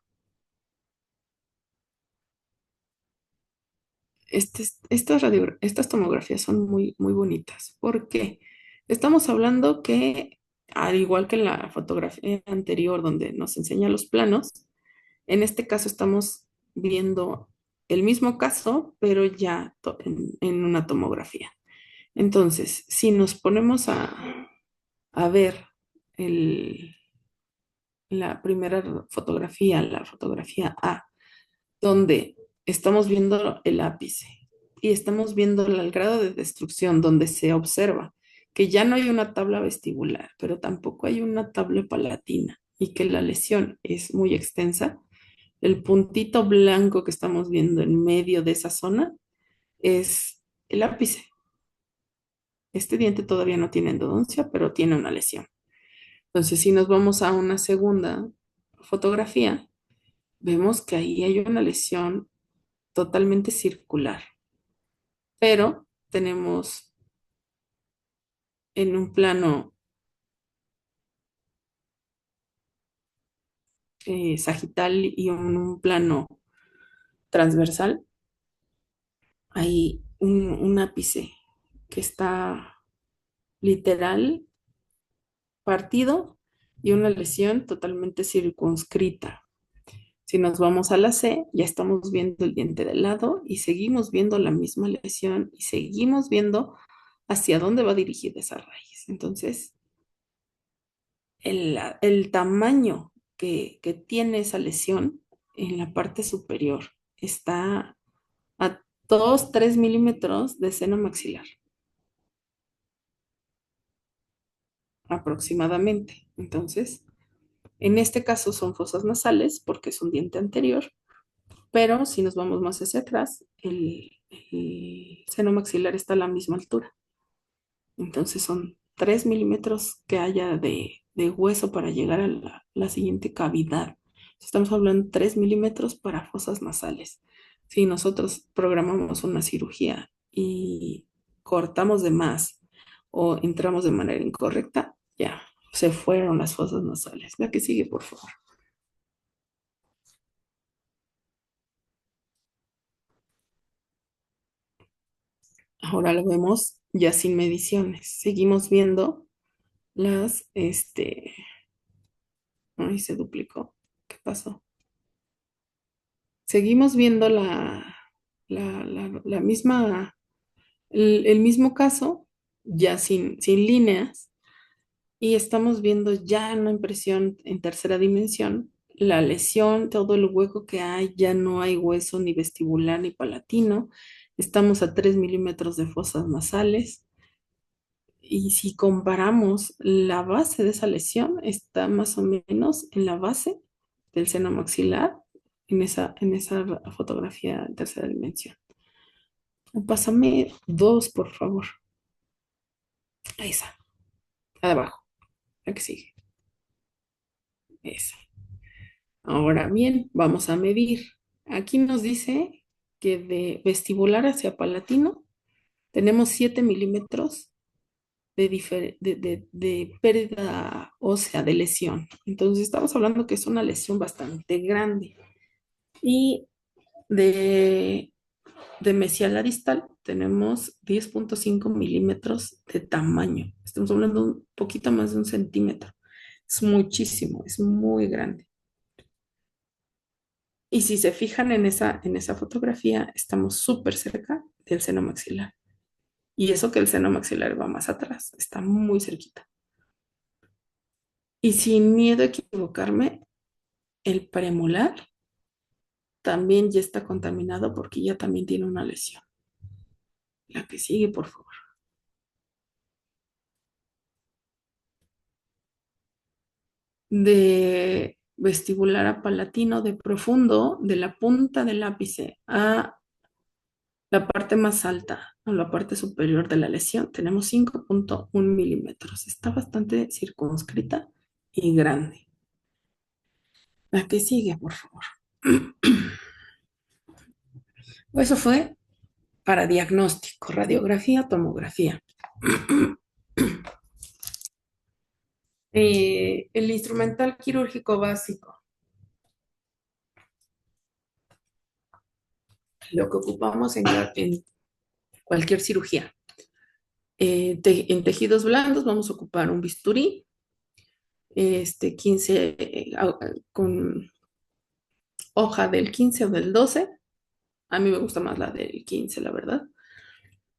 Estas tomografías son muy, muy bonitas. ¿Por qué? Estamos hablando que, al igual que en la fotografía anterior donde nos enseña los planos, en este caso estamos viendo el mismo caso, pero ya en una tomografía. Entonces, si nos ponemos a ver el- la primera fotografía, la fotografía A, donde estamos viendo el ápice y estamos viendo el grado de destrucción, donde se observa que ya no hay una tabla vestibular, pero tampoco hay una tabla palatina y que la lesión es muy extensa. El puntito blanco que estamos viendo en medio de esa zona es el ápice. este diente todavía no tiene endodoncia, pero tiene una lesión. Entonces, si nos vamos a una segunda fotografía, vemos que ahí hay una lesión totalmente circular, pero tenemos en un plano sagital y en un plano transversal, hay un ápice que está literal partido y una lesión totalmente circunscrita. Si nos vamos a la C, ya estamos viendo el diente de lado y seguimos viendo la misma lesión y seguimos viendo hacia dónde va dirigida esa raíz. Entonces, el tamaño que tiene esa lesión en la parte superior está a 2, 3 milímetros de seno maxilar, aproximadamente. Entonces, en este caso son fosas nasales porque es un diente anterior, pero si nos vamos más hacia atrás, el seno maxilar está a la misma altura. Entonces son 3 milímetros que haya de hueso para llegar a la siguiente cavidad. Estamos hablando de 3 milímetros para fosas nasales. Si nosotros programamos una cirugía y cortamos de más o entramos de manera incorrecta, ya se fueron las fosas nasales. La que sigue, por favor. Ahora lo vemos ya sin mediciones. Seguimos viendo ay, se duplicó. ¿Qué pasó? Seguimos viendo la misma, el mismo caso, ya sin líneas, y estamos viendo ya en una impresión en tercera dimensión la lesión, todo el hueco que hay, ya no hay hueso ni vestibular ni palatino, estamos a 3 milímetros de fosas nasales, y si comparamos la base de esa lesión, está más o menos en la base del seno maxilar, en esa fotografía en tercera dimensión. Pásame dos, por favor. Ahí está, la de abajo, la que sigue. Esa. Ahora bien, vamos a medir. Aquí nos dice que de vestibular hacia palatino tenemos 7 milímetros de pérdida ósea, de lesión. Entonces estamos hablando que es una lesión bastante grande. Y de, de mesial a distal tenemos 10,5 milímetros de tamaño. Estamos hablando de un poquito más de un centímetro. Es muchísimo, es muy grande. Y si se fijan en esa fotografía, estamos súper cerca del seno maxilar. Y eso que el seno maxilar va más atrás, está muy cerquita. Y sin miedo a equivocarme, el premolar también ya está contaminado porque ya también tiene una lesión. La que sigue, por favor. De vestibular a palatino, de profundo, de la punta del ápice a la parte más alta, a la parte superior de la lesión, tenemos 5,1 milímetros. Está bastante circunscrita y grande. La que sigue, por favor. Eso fue para diagnóstico, radiografía, tomografía. El instrumental quirúrgico básico, lo que ocupamos en cualquier cirugía. En tejidos blandos vamos a ocupar un bisturí, 15, con hoja del 15 o del 12. A mí me gusta más la del 15, la verdad.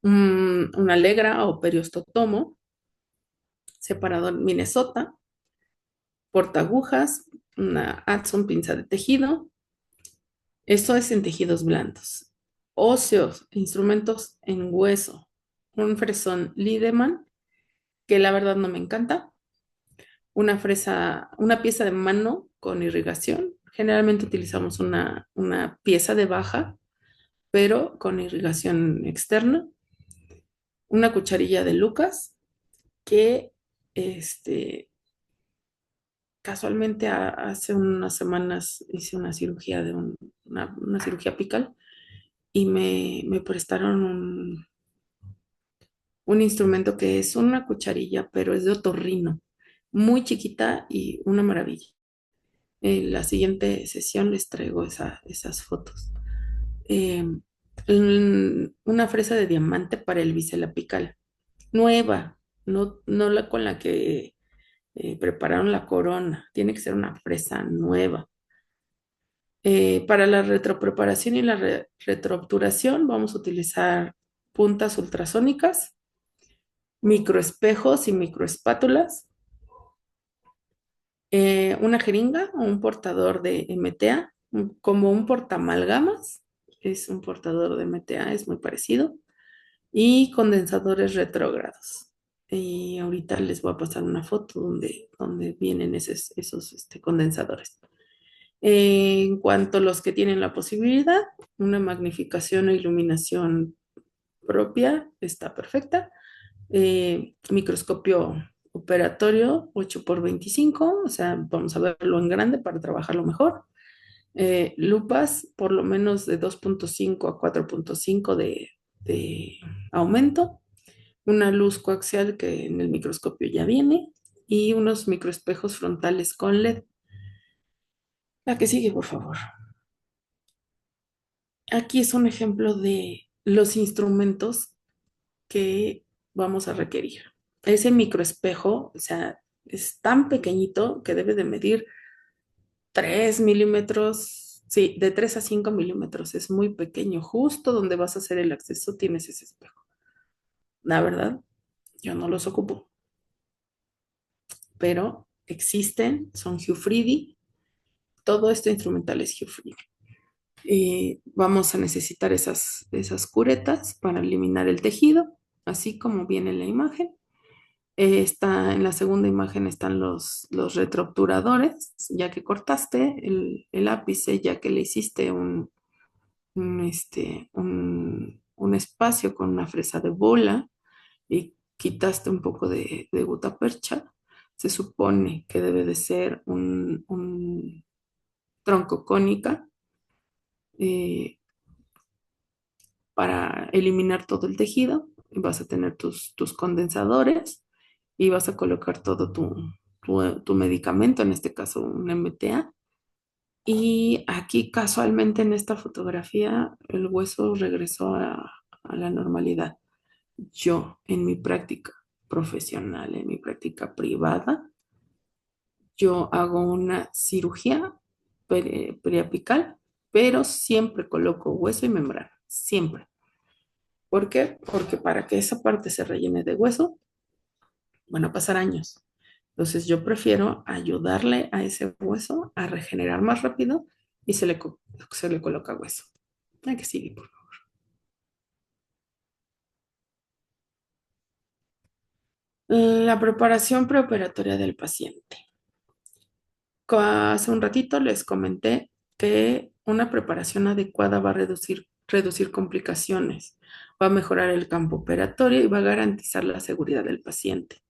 Una Alegra o periostotomo, separador Minnesota, portagujas, una Adson pinza de tejido. Esto es en tejidos blandos. Óseos, instrumentos en hueso, un fresón Liedemann, que la verdad no me encanta, una pieza de mano con irrigación. Generalmente utilizamos una pieza de baja, pero con irrigación externa. una cucharilla de Lucas que este, casualmente hace unas semanas hice una cirugía una cirugía apical y me prestaron un instrumento que es una cucharilla, pero es de otorrino, muy chiquita y una maravilla. En la siguiente sesión les traigo esas fotos. Eh, una fresa de diamante para el bisel apical, nueva, no la con la que prepararon la corona, tiene que ser una fresa nueva. Para la retropreparación y la retroobturación vamos a utilizar puntas ultrasónicas, microespejos y microespátulas, una jeringa o un portador de MTA, como un portamalgamas, es un portador de MTA, es muy parecido, y condensadores retrógrados. Y ahorita les voy a pasar una foto donde vienen esos condensadores. En cuanto a los que tienen la posibilidad, una magnificación e iluminación propia está perfecta. Microscopio operatorio 8x25, o sea, vamos a verlo en grande para trabajarlo mejor. Lupas por lo menos de 2.5 a 4.5 de aumento. Una luz coaxial que en el microscopio ya viene y unos microespejos frontales con LED. La que sigue, por favor. Aquí es un ejemplo de los instrumentos que vamos a requerir. Ese microespejo, o sea, es tan pequeñito que debe de medir 3 milímetros, sí, de 3 a 5 milímetros. Es muy pequeño. Justo donde vas a hacer el acceso tienes ese espejo. La verdad, yo no los ocupo, pero existen, son Hufridi. Todo este instrumental es Hufridi. Vamos a necesitar esas curetas para eliminar el tejido, así como viene en la imagen. Está en la segunda imagen están los retroobturadores, ya que cortaste el ápice, ya que le hiciste un espacio con una fresa de bola y quitaste un poco de gutapercha, se supone que debe de ser un tronco cónica eh, para eliminar todo el tejido. Vas a tener tus condensadores y vas a colocar todo tu medicamento, en este caso un MTA. Y aquí casualmente en esta fotografía el hueso regresó a la normalidad. Yo en mi práctica profesional, en mi práctica privada, yo hago una cirugía periapical, pero siempre coloco hueso y membrana, siempre. ¿Por qué? Porque para que esa parte se rellene de hueso, van a pasar años. Entonces yo prefiero ayudarle a ese hueso a regenerar más rápido y se le coloca hueso. Hay que seguir, por favor. La preparación preoperatoria del paciente. Hace un ratito les comenté que una preparación adecuada va a reducir complicaciones, va a mejorar el campo operatorio y va a garantizar la seguridad del paciente.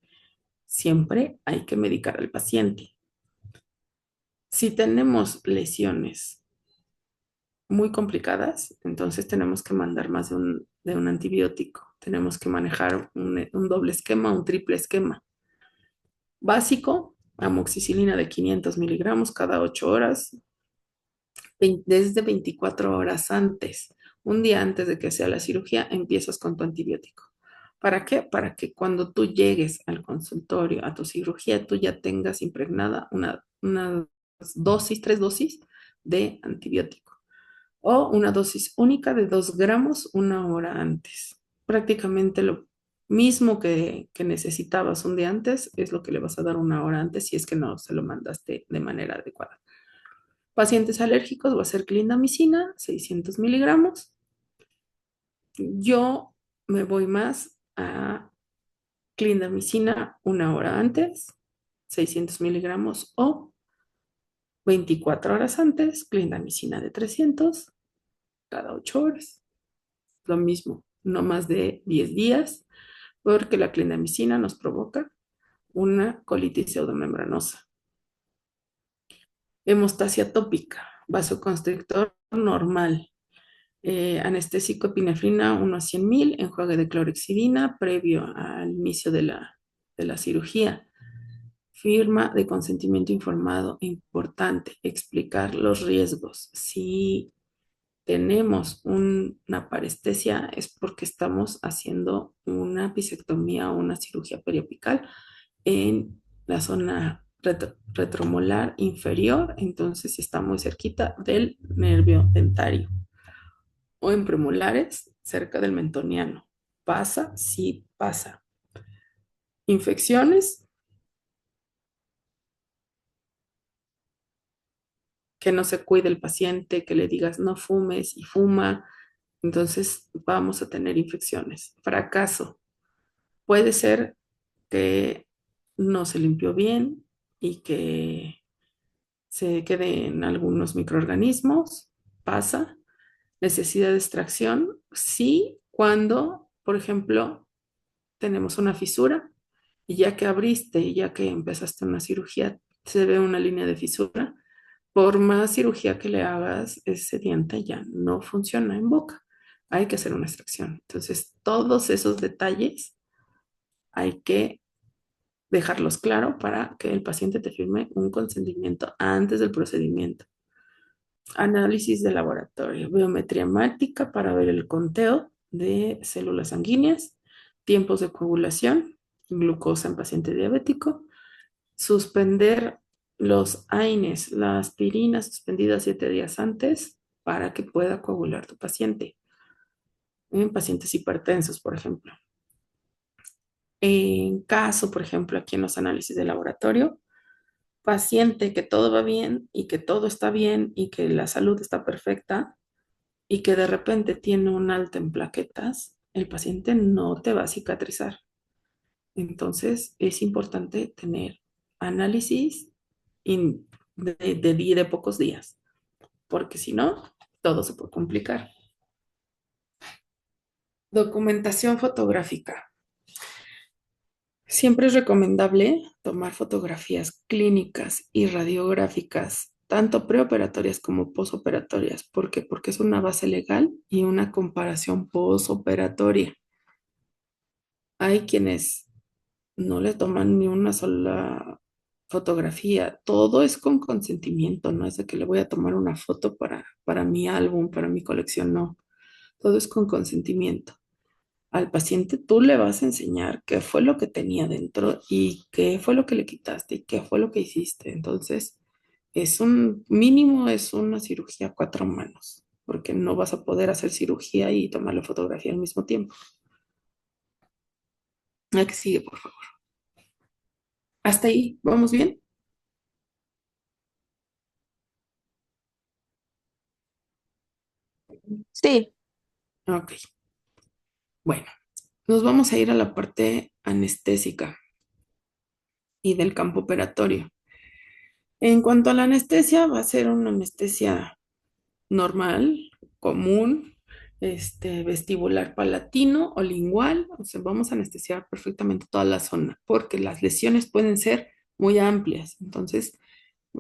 Siempre hay que medicar al paciente. Si tenemos lesiones muy complicadas, entonces tenemos que mandar más de un antibiótico. Tenemos que manejar un doble esquema, un triple esquema. Básico, amoxicilina de 500 miligramos cada 8 horas, desde 24 horas antes. Un día antes de que sea la cirugía, empiezas con tu antibiótico. ¿Para qué? Para que cuando tú llegues al consultorio, a tu cirugía, tú ya tengas impregnada una dosis, 3 dosis de antibiótico o una dosis única de 2 gramos una hora antes. Prácticamente lo mismo que necesitabas un día antes es lo que le vas a dar una hora antes si es que no se lo mandaste de manera adecuada. Pacientes alérgicos va a ser clindamicina, 600 miligramos. Yo me voy más a clindamicina una hora antes, 600 miligramos, o 24 horas antes, clindamicina de 300 cada 8 horas. Lo mismo, no más de 10 días. porque la clindamicina nos provoca una colitis pseudomembranosa. Hemostasia tópica, vasoconstrictor normal, anestésico epinefrina 1 a 100.000, enjuague de clorexidina previo al inicio de la cirugía. Firma de consentimiento informado, importante, explicar los riesgos. Si tenemos una parestesia es porque estamos haciendo una pisectomía o una cirugía periapical en la zona retromolar inferior, entonces está muy cerquita del nervio dentario, o en premolares cerca del mentoniano. ¿Pasa? Sí pasa. Infecciones, que no se cuide el paciente, que le digas no fumes y fuma, entonces vamos a tener infecciones. Fracaso, puede ser que no se limpió bien y que se queden algunos microorganismos, pasa. Necesidad de extracción, sí, cuando, por ejemplo, tenemos una fisura y ya que abriste y ya que empezaste una cirugía, se ve una línea de fisura. Por más cirugía que le hagas, ese diente ya no funciona en boca. Hay que hacer una extracción. Entonces, todos esos detalles hay que dejarlos claro para que el paciente te firme un consentimiento antes del procedimiento. Análisis de laboratorio, biometría hemática para ver el conteo de células sanguíneas, tiempos de coagulación, glucosa en paciente diabético, suspender los AINES, la aspirina suspendida 7 días antes para que pueda coagular tu paciente, en pacientes hipertensos, por ejemplo. En caso, por ejemplo, aquí en los análisis de laboratorio, paciente que todo va bien y que todo está bien y que la salud está perfecta y que de repente tiene un alta en plaquetas, el paciente no te va a cicatrizar. Entonces es importante tener análisis de pocos días, porque si no, todo se puede complicar. Documentación fotográfica. Siempre es recomendable tomar fotografías clínicas y radiográficas, tanto preoperatorias como posoperatorias. ¿Por qué? Porque es una base legal y una comparación posoperatoria. Hay quienes no le toman ni una sola fotografía, todo es con consentimiento, no es de que le voy a tomar una foto para mi álbum, para mi colección, no, todo es con consentimiento. Al paciente tú le vas a enseñar qué fue lo que tenía dentro y qué fue lo que le quitaste y qué fue lo que hiciste. Entonces, es un mínimo, es una cirugía a 4 manos, porque no vas a poder hacer cirugía y tomar la fotografía al mismo tiempo. La que sigue, por favor. Hasta ahí, ¿vamos bien? Sí. Ok, bueno, nos vamos a ir a la parte anestésica y del campo operatorio. En cuanto a la anestesia, va a ser una anestesia normal, común, vestibular palatino o lingual. O sea, vamos a anestesiar perfectamente toda la zona, porque las lesiones pueden ser muy amplias. Entonces,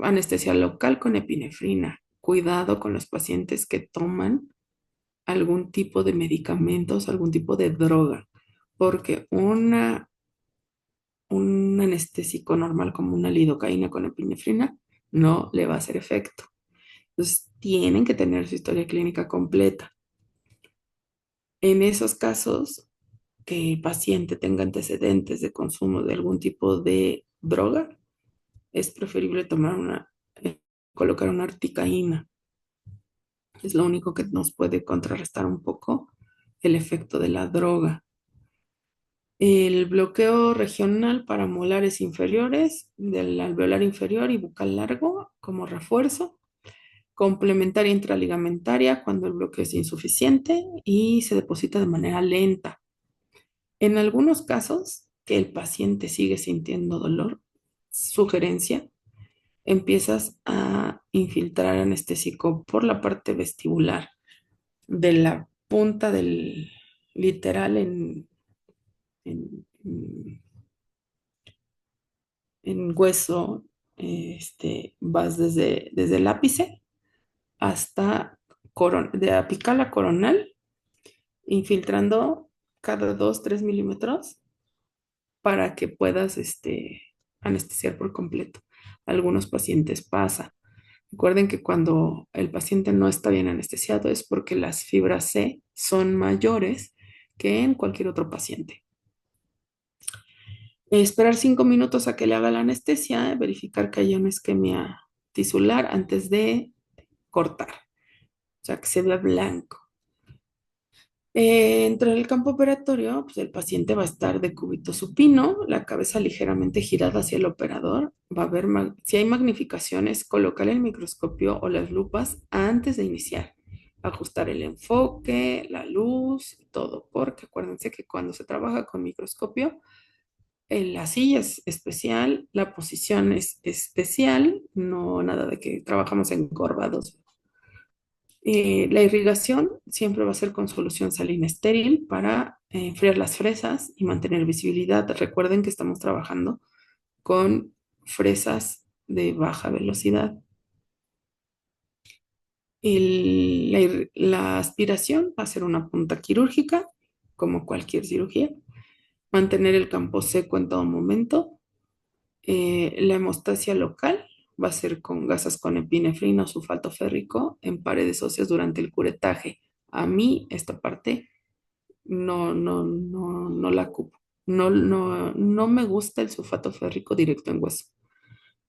anestesia local con epinefrina. Cuidado con los pacientes que toman algún tipo de medicamentos, algún tipo de droga, porque un anestésico normal como una lidocaína con epinefrina no le va a hacer efecto. Entonces, tienen que tener su historia clínica completa. En esos casos, que el paciente tenga antecedentes de consumo de algún tipo de droga, es preferible colocar una articaína. Es lo único que nos puede contrarrestar un poco el efecto de la droga. El bloqueo regional para molares inferiores, del alveolar inferior y bucal largo como refuerzo. Complementaria intraligamentaria cuando el bloqueo es insuficiente y se deposita de manera lenta. En algunos casos que el paciente sigue sintiendo dolor, sugerencia, empiezas a infiltrar anestésico por la parte vestibular de la punta del literal en, en hueso, vas desde el ápice hasta de apical a coronal, infiltrando cada 2, 3 milímetros para que puedas anestesiar por completo. Algunos pacientes pasa. Recuerden que cuando el paciente no está bien anestesiado es porque las fibras C son mayores que en cualquier otro paciente. Esperar 5 minutos a que le haga la anestesia, verificar que haya una isquemia tisular antes de cortar, o sea, que se vea blanco. Dentro del campo operatorio, pues el paciente va a estar de cúbito supino, la cabeza ligeramente girada hacia el operador. Va a haber, si hay magnificaciones, colocar el microscopio o las lupas antes de iniciar. Ajustar el enfoque, la luz, todo, porque acuérdense que cuando se trabaja con microscopio, la silla es especial, la posición es especial, no nada de que trabajamos encorvados. La irrigación siempre va a ser con solución salina estéril para enfriar las fresas y mantener visibilidad. Recuerden que estamos trabajando con fresas de baja velocidad. La aspiración va a ser una punta quirúrgica, como cualquier cirugía. Mantener el campo seco en todo momento. La hemostasia local va a ser con gasas con epinefrina o sulfato férrico en paredes óseas durante el curetaje. A mí esta parte no la ocupo. No me gusta el sulfato férrico directo en hueso,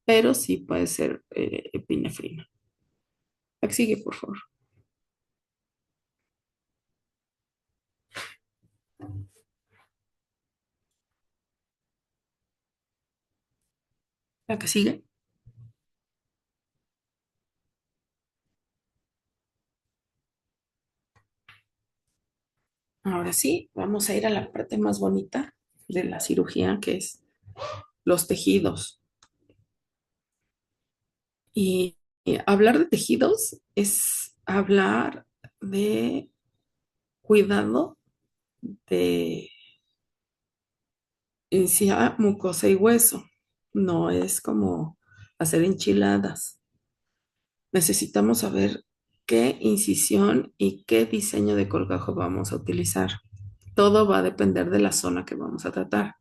pero sí puede ser epinefrina. La que sigue, por favor. La que sigue. Ahora sí, vamos a ir a la parte más bonita de la cirugía, que es los tejidos. Y hablar de tejidos es hablar de cuidado de encía, mucosa y hueso. No es como hacer enchiladas. Necesitamos saber qué incisión y qué diseño de colgajo vamos a utilizar. Todo va a depender de la zona que vamos a tratar.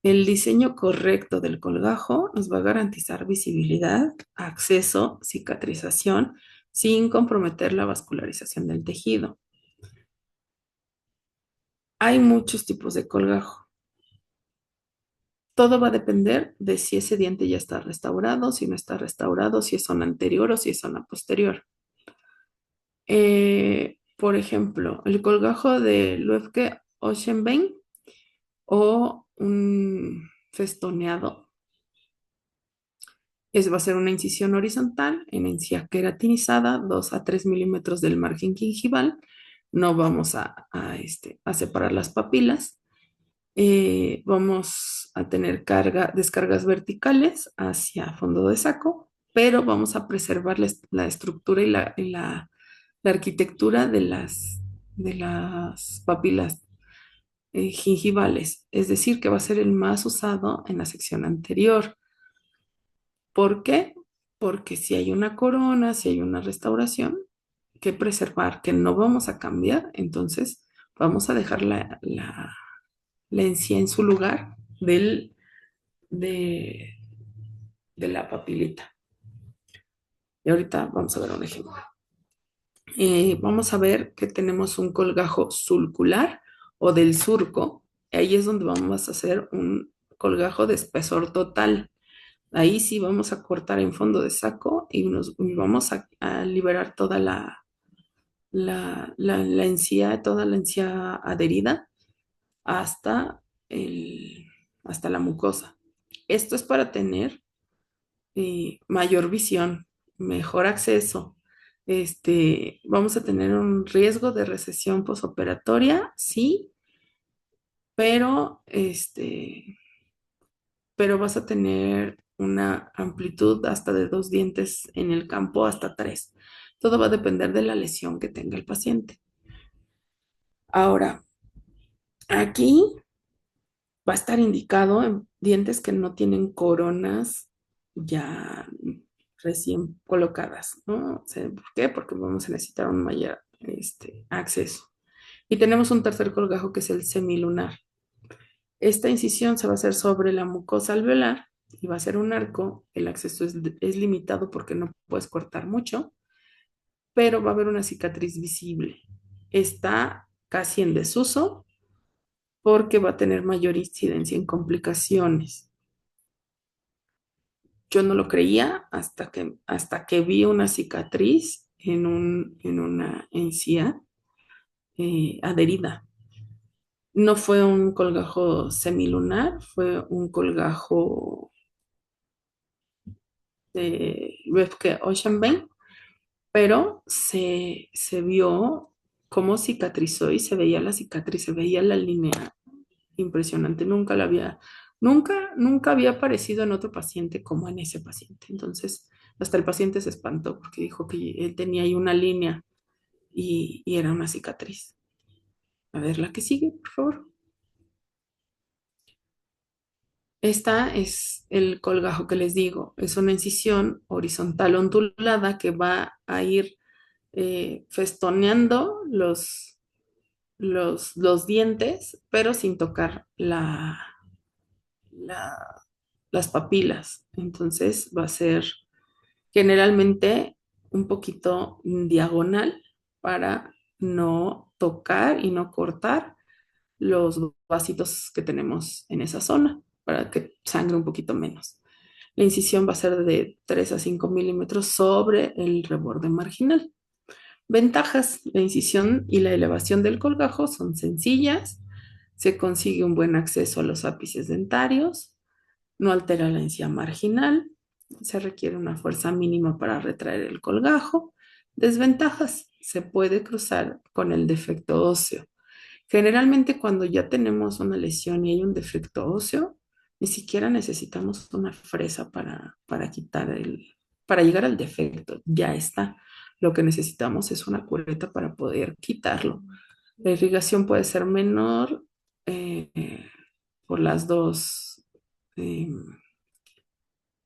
El diseño correcto del colgajo nos va a garantizar visibilidad, acceso, cicatrización, sin comprometer la vascularización del tejido. Hay muchos tipos de colgajo. Todo va a depender de si ese diente ya está restaurado, si no está restaurado, si es zona anterior o si es zona posterior. Por ejemplo, el colgajo de Lübke Ochenbein o un festoneado va a ser una incisión horizontal en encía queratinizada, 2 a 3 milímetros del margen gingival. No vamos a separar las papilas. Vamos a tener descargas verticales hacia fondo de saco, pero vamos a preservar la estructura la arquitectura de las papilas gingivales, es decir, que va a ser el más usado en la sección anterior. ¿Por qué? Porque si hay una corona, si hay una restauración, que preservar, que no vamos a cambiar, entonces vamos a dejar la encía en su lugar de, de la papilita. Y ahorita vamos a ver un ejemplo. Vamos a ver que tenemos un colgajo sulcular o del surco. Ahí es donde vamos a hacer un colgajo de espesor total. Ahí sí vamos a cortar en fondo de saco y vamos a liberar toda la encía, toda la encía adherida hasta, hasta la mucosa. Esto es para tener mayor visión, mejor acceso. Vamos a tener un riesgo de recesión posoperatoria, sí, pero, pero vas a tener una amplitud hasta de 2 dientes en el campo, hasta 3. Todo va a depender de la lesión que tenga el paciente. Ahora, aquí Va a estar indicado en dientes que no tienen coronas ya recién colocadas, ¿no? O sea, ¿por qué? Porque vamos a necesitar un mayor acceso. Y tenemos un tercer colgajo que es el semilunar. Esta incisión se va a hacer sobre la mucosa alveolar y va a ser un arco. El acceso es limitado porque no puedes cortar mucho, pero va a haber una cicatriz visible. Está casi en desuso porque va a tener mayor incidencia en complicaciones. Yo no lo creía hasta que vi una cicatriz en una encía adherida. No fue un colgajo semilunar, fue un colgajo de Röpke Ochenbein, pero se vio cómo cicatrizó y se veía la cicatriz, se veía la línea impresionante. Nunca había aparecido en otro paciente como en ese paciente. Entonces, hasta el paciente se espantó porque dijo que él tenía ahí una línea y era una cicatriz. A ver, la que sigue, por favor. Esta es el colgajo que les digo. Es una incisión horizontal ondulada que va a ir festoneando los dientes, pero sin tocar la- las papilas. Entonces va a ser generalmente un poquito diagonal para no tocar y no cortar los vasitos que tenemos en esa zona, para que sangre un poquito menos. La incisión va a ser de 3 a 5 milímetros sobre el reborde marginal. Ventajas, la incisión y la elevación del colgajo son sencillas, se consigue un buen acceso a los ápices dentarios, no altera la encía marginal, se requiere una fuerza mínima para retraer el colgajo. Desventajas, se puede cruzar con el defecto óseo. Generalmente cuando ya tenemos una lesión y hay un defecto óseo, ni siquiera necesitamos una fresa para para llegar al defecto, ya está. Lo que necesitamos es una cureta para poder quitarlo. La irrigación puede ser menor eh, por eh,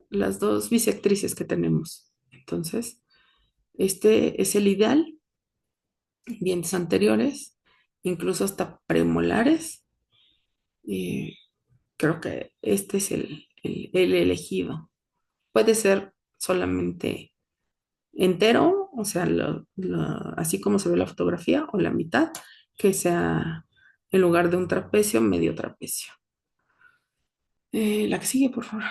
las dos bisectrices que tenemos. Entonces, este es el ideal, dientes anteriores, incluso hasta premolares. eh, Creo que este es el elegido. Puede ser solamente entero, o sea, así como se ve la fotografía, o la mitad, que sea en lugar de un trapecio, medio trapecio. La que sigue, por favor.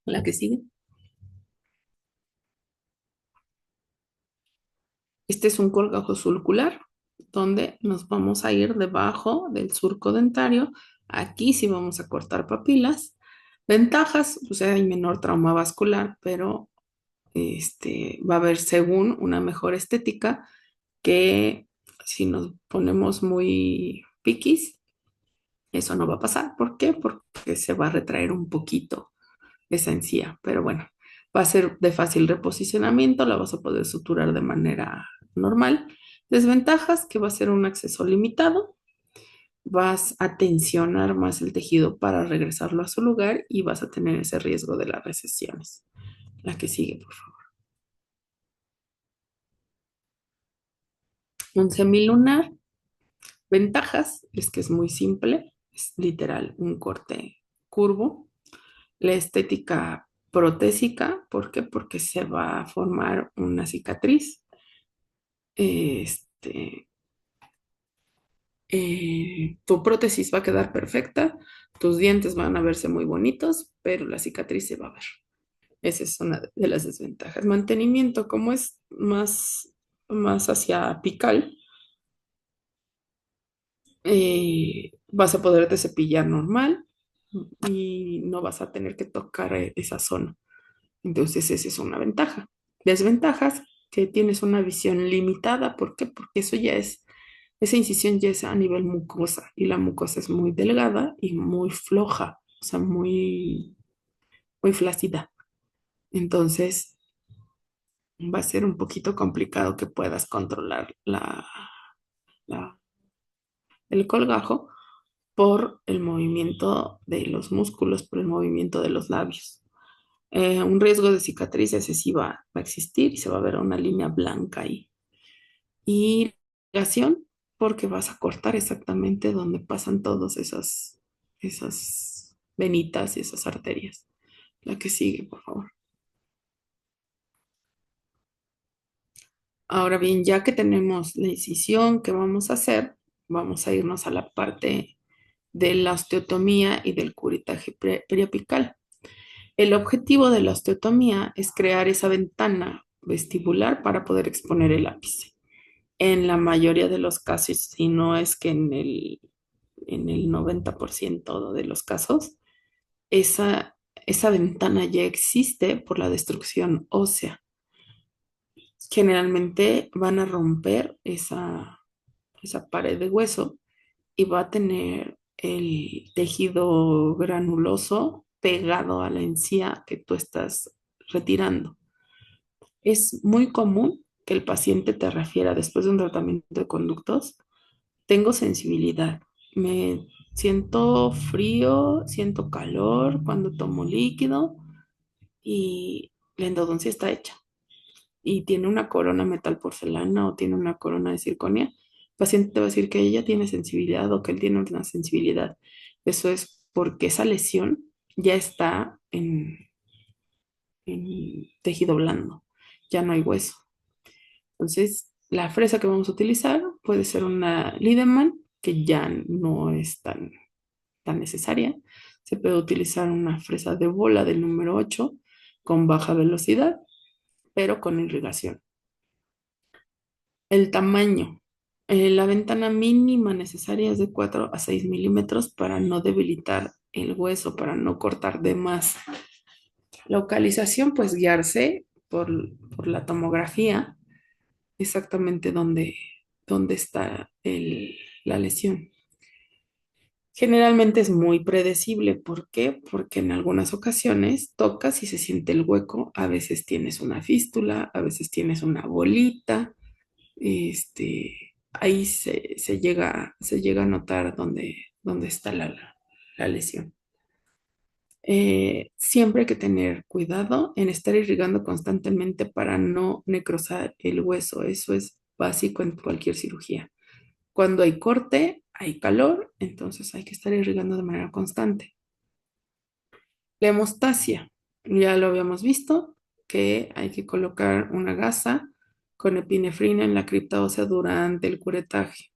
La que sigue. Este es un colgajo sulcular, donde nos vamos a ir debajo del surco dentario. Aquí sí vamos a cortar papilas. Ventajas, o sea, hay menor trauma vascular, pero va a haber según una mejor estética que si nos ponemos muy piquis, eso no va a pasar. ¿Por qué? Porque se va a retraer un poquito esa encía, pero bueno, va a ser de fácil reposicionamiento, la vas a poder suturar de manera normal. Desventajas, que va a ser un acceso limitado, vas a tensionar más el tejido para regresarlo a su lugar y vas a tener ese riesgo de las recesiones. La que sigue, por favor. Un semilunar. Ventajas es que es muy simple, es literal un corte curvo. La estética protésica, ¿por qué? Porque se va a formar una cicatriz. Este, Tu prótesis va a quedar perfecta, tus dientes van a verse muy bonitos, pero la cicatriz se va a ver. Esa es una de las desventajas. Mantenimiento, como es más hacia apical, vas a poderte cepillar normal y no vas a tener que tocar esa zona. Entonces, esa es una ventaja. Desventajas, que tienes una visión limitada. ¿Por qué? Porque esa incisión ya es a nivel mucosa y la mucosa es muy delgada y muy floja, o sea, muy, muy flácida. Entonces va a ser un poquito complicado que puedas controlar la- el colgajo por el movimiento de los músculos, por el movimiento de los labios. Un riesgo de cicatriz ese sí va a existir y se va a ver una línea blanca ahí. Y irrigación, porque vas a cortar exactamente donde pasan todas esas venitas y esas arterias. La que sigue, por favor. Ahora bien, ya que tenemos la incisión que vamos a hacer, vamos a irnos a la parte de la osteotomía y del curitaje periapical. El objetivo de la osteotomía es crear esa ventana vestibular para poder exponer el ápice. En la mayoría de los casos, si no es que en el 90% de los casos, esa ventana ya existe por la destrucción ósea. Generalmente van a romper esa pared de hueso y va a tener el tejido granuloso pegado a la encía que tú estás retirando. Es muy común que el paciente te refiera después de un tratamiento de conductos, tengo sensibilidad, me siento frío, siento calor cuando tomo líquido y la endodoncia está hecha y tiene una corona metal porcelana o tiene una corona de circonia, el paciente te va a decir que ella tiene sensibilidad o que él tiene una sensibilidad. Eso es porque esa lesión ya está en tejido blando, ya no hay hueso. Entonces, la fresa que vamos a utilizar puede ser una Lideman, que ya no es tan necesaria. Se puede utilizar una fresa de bola del número 8 con baja velocidad, pero con irrigación. El tamaño. La ventana mínima necesaria es de 4 a 6 milímetros para no debilitar el hueso, para no cortar de más. Localización, pues guiarse por la tomografía, exactamente dónde está la lesión. Generalmente es muy predecible. ¿Por qué? Porque en algunas ocasiones tocas y se siente el hueco. A veces tienes una fístula, a veces tienes una bolita. Ahí se llega a notar dónde está la lesión. Siempre hay que tener cuidado en estar irrigando constantemente para no necrosar el hueso. Eso es básico en cualquier cirugía. Cuando hay corte, hay calor, entonces hay que estar irrigando de manera constante. La hemostasia, ya lo habíamos visto, que hay que colocar una gasa con epinefrina en la cripta ósea durante el curetaje.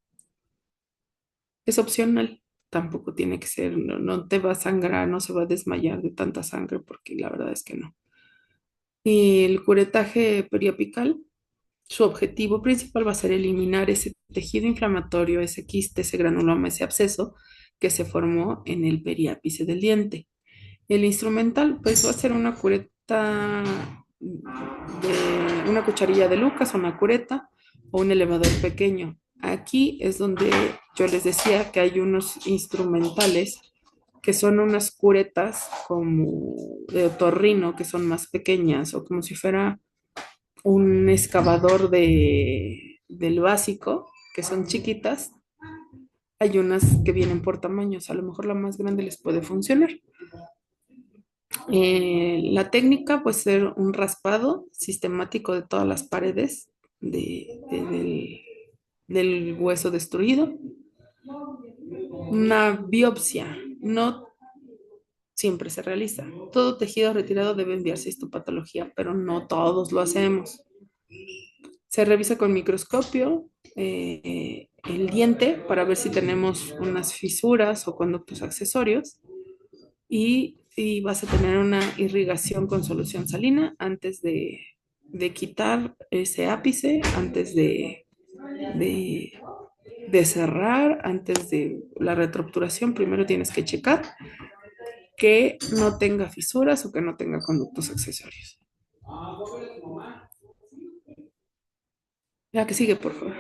Es opcional, tampoco tiene que ser, no te va a sangrar, no se va a desmayar de tanta sangre, porque la verdad es que no. Y el curetaje periapical, su objetivo principal va a ser eliminar ese tejido inflamatorio, ese quiste, ese granuloma, ese absceso que se formó en el periápice del diente. El instrumental, pues va a ser una cureta de una cucharilla de Lucas, una cureta o un elevador pequeño. Aquí es donde yo les decía que hay unos instrumentales que son unas curetas como de otorrino, que son más pequeñas o como si fuera un excavador del básico, que son chiquitas. Hay unas que vienen por tamaños, a lo mejor la más grande les puede funcionar. La técnica puede ser un raspado sistemático de todas las paredes del hueso destruido. Una biopsia no siempre se realiza. Todo tejido retirado debe enviarse a histopatología, pero no todos lo hacemos. Se revisa con microscopio el diente para ver si tenemos unas fisuras o conductos accesorios y vas a tener una irrigación con solución salina antes de quitar ese ápice, antes de, de cerrar, antes de la retroobturación. Primero tienes que checar que no tenga fisuras o que no tenga conductos accesorios. La que sigue, por favor.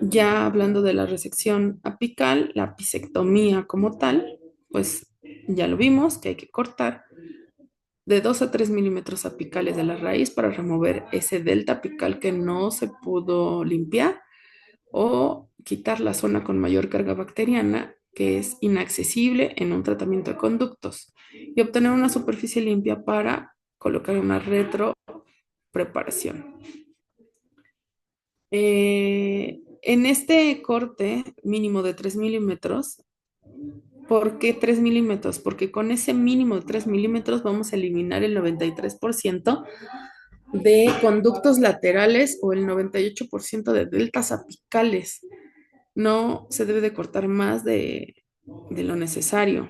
Ya hablando de la resección apical, la apicectomía como tal, pues ya lo vimos que hay que cortar de 2 a 3 milímetros apicales de la raíz para remover ese delta apical que no se pudo limpiar o quitar la zona con mayor carga bacteriana que es inaccesible en un tratamiento de conductos y obtener una superficie limpia para colocar una retropreparación. En este corte mínimo de 3 milímetros, ¿por qué 3 milímetros? Porque con ese mínimo de 3 milímetros vamos a eliminar el 93% de conductos laterales o el 98% de deltas apicales. No se debe de cortar más de lo necesario.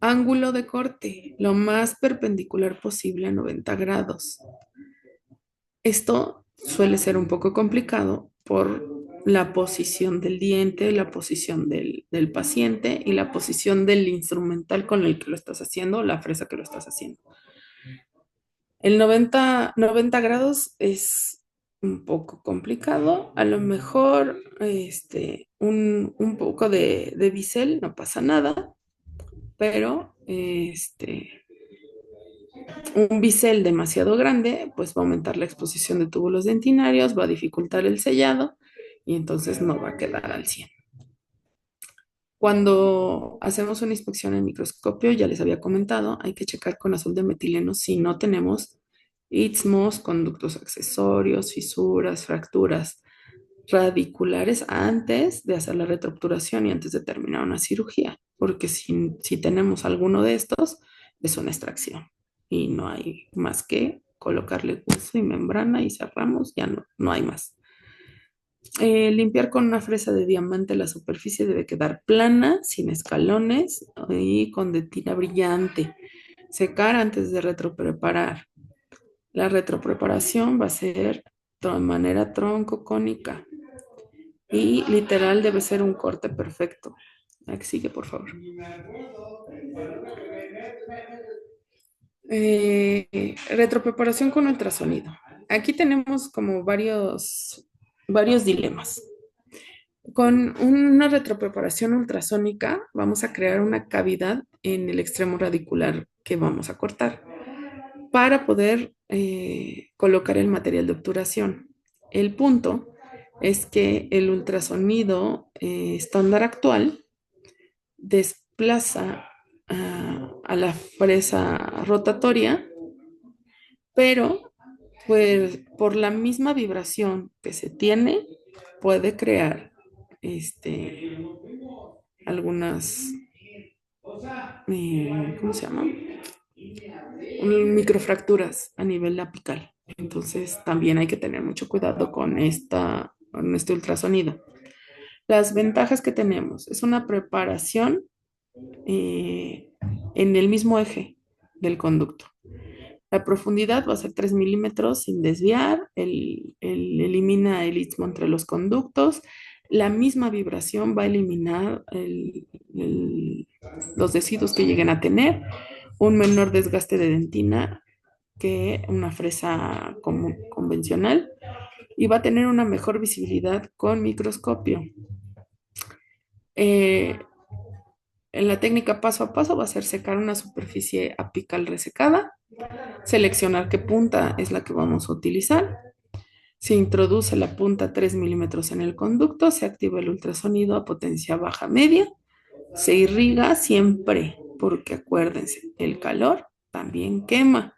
Ángulo de corte, lo más perpendicular posible a 90 grados. Esto suele ser un poco complicado por la posición del diente, la posición del paciente y la posición del instrumental con el que lo estás haciendo, la fresa que lo estás haciendo. El 90 grados es un poco complicado. A lo mejor un poco de bisel no pasa nada, pero un bisel demasiado grande pues va a aumentar la exposición de túbulos dentinarios, va a dificultar el sellado y entonces no va a quedar al 100. Cuando hacemos una inspección en microscopio, ya les había comentado, hay que checar con azul de metileno si no tenemos istmos, conductos accesorios, fisuras, fracturas radiculares antes de hacer la retroobturación y antes de terminar una cirugía, porque si tenemos alguno de estos, es una extracción y no hay más que colocarle hueso y membrana y cerramos, ya no hay más. Limpiar con una fresa de diamante la superficie debe quedar plana, sin escalones y con dentina brillante. Secar antes de retropreparar. La retropreparación va a ser de manera troncocónica y literal debe ser un corte perfecto. Aquí sigue, por favor. Retropreparación con ultrasonido. Aquí tenemos como varios dilemas. Con una retropreparación ultrasónica vamos a crear una cavidad en el extremo radicular que vamos a cortar para poder colocar el material de obturación. El punto es que el ultrasonido estándar actual desplaza a la fresa rotatoria, pero pues por la misma vibración que se tiene puede crear algunas, ¿cómo se llama? Microfracturas a nivel apical. Entonces también hay que tener mucho cuidado con este ultrasonido. Las ventajas que tenemos es una preparación eh, en el mismo eje del conducto. La profundidad va a ser 3 milímetros sin desviar, elimina el istmo entre los conductos. La misma vibración va a eliminar los residuos que lleguen a tener, un menor desgaste de dentina que una fresa convencional y va a tener una mejor visibilidad con microscopio. Eh, en la técnica paso a paso va a ser secar una superficie apical resecada, seleccionar qué punta es la que vamos a utilizar. Se introduce la punta 3 milímetros en el conducto, se activa el ultrasonido a potencia baja media, se irriga siempre, porque acuérdense, el calor también quema.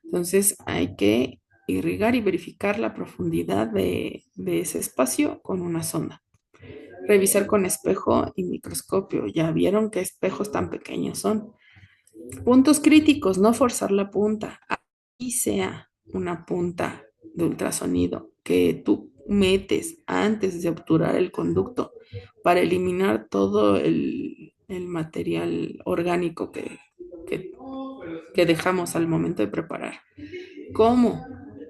Entonces hay que irrigar y verificar la profundidad de ese espacio con una sonda. Revisar con espejo y microscopio. Ya vieron qué espejos tan pequeños son. Puntos críticos, no forzar la punta. Aquí sea una punta de ultrasonido que tú metes antes de obturar el conducto para eliminar todo el material orgánico que, que dejamos al momento de preparar. ¿Cómo?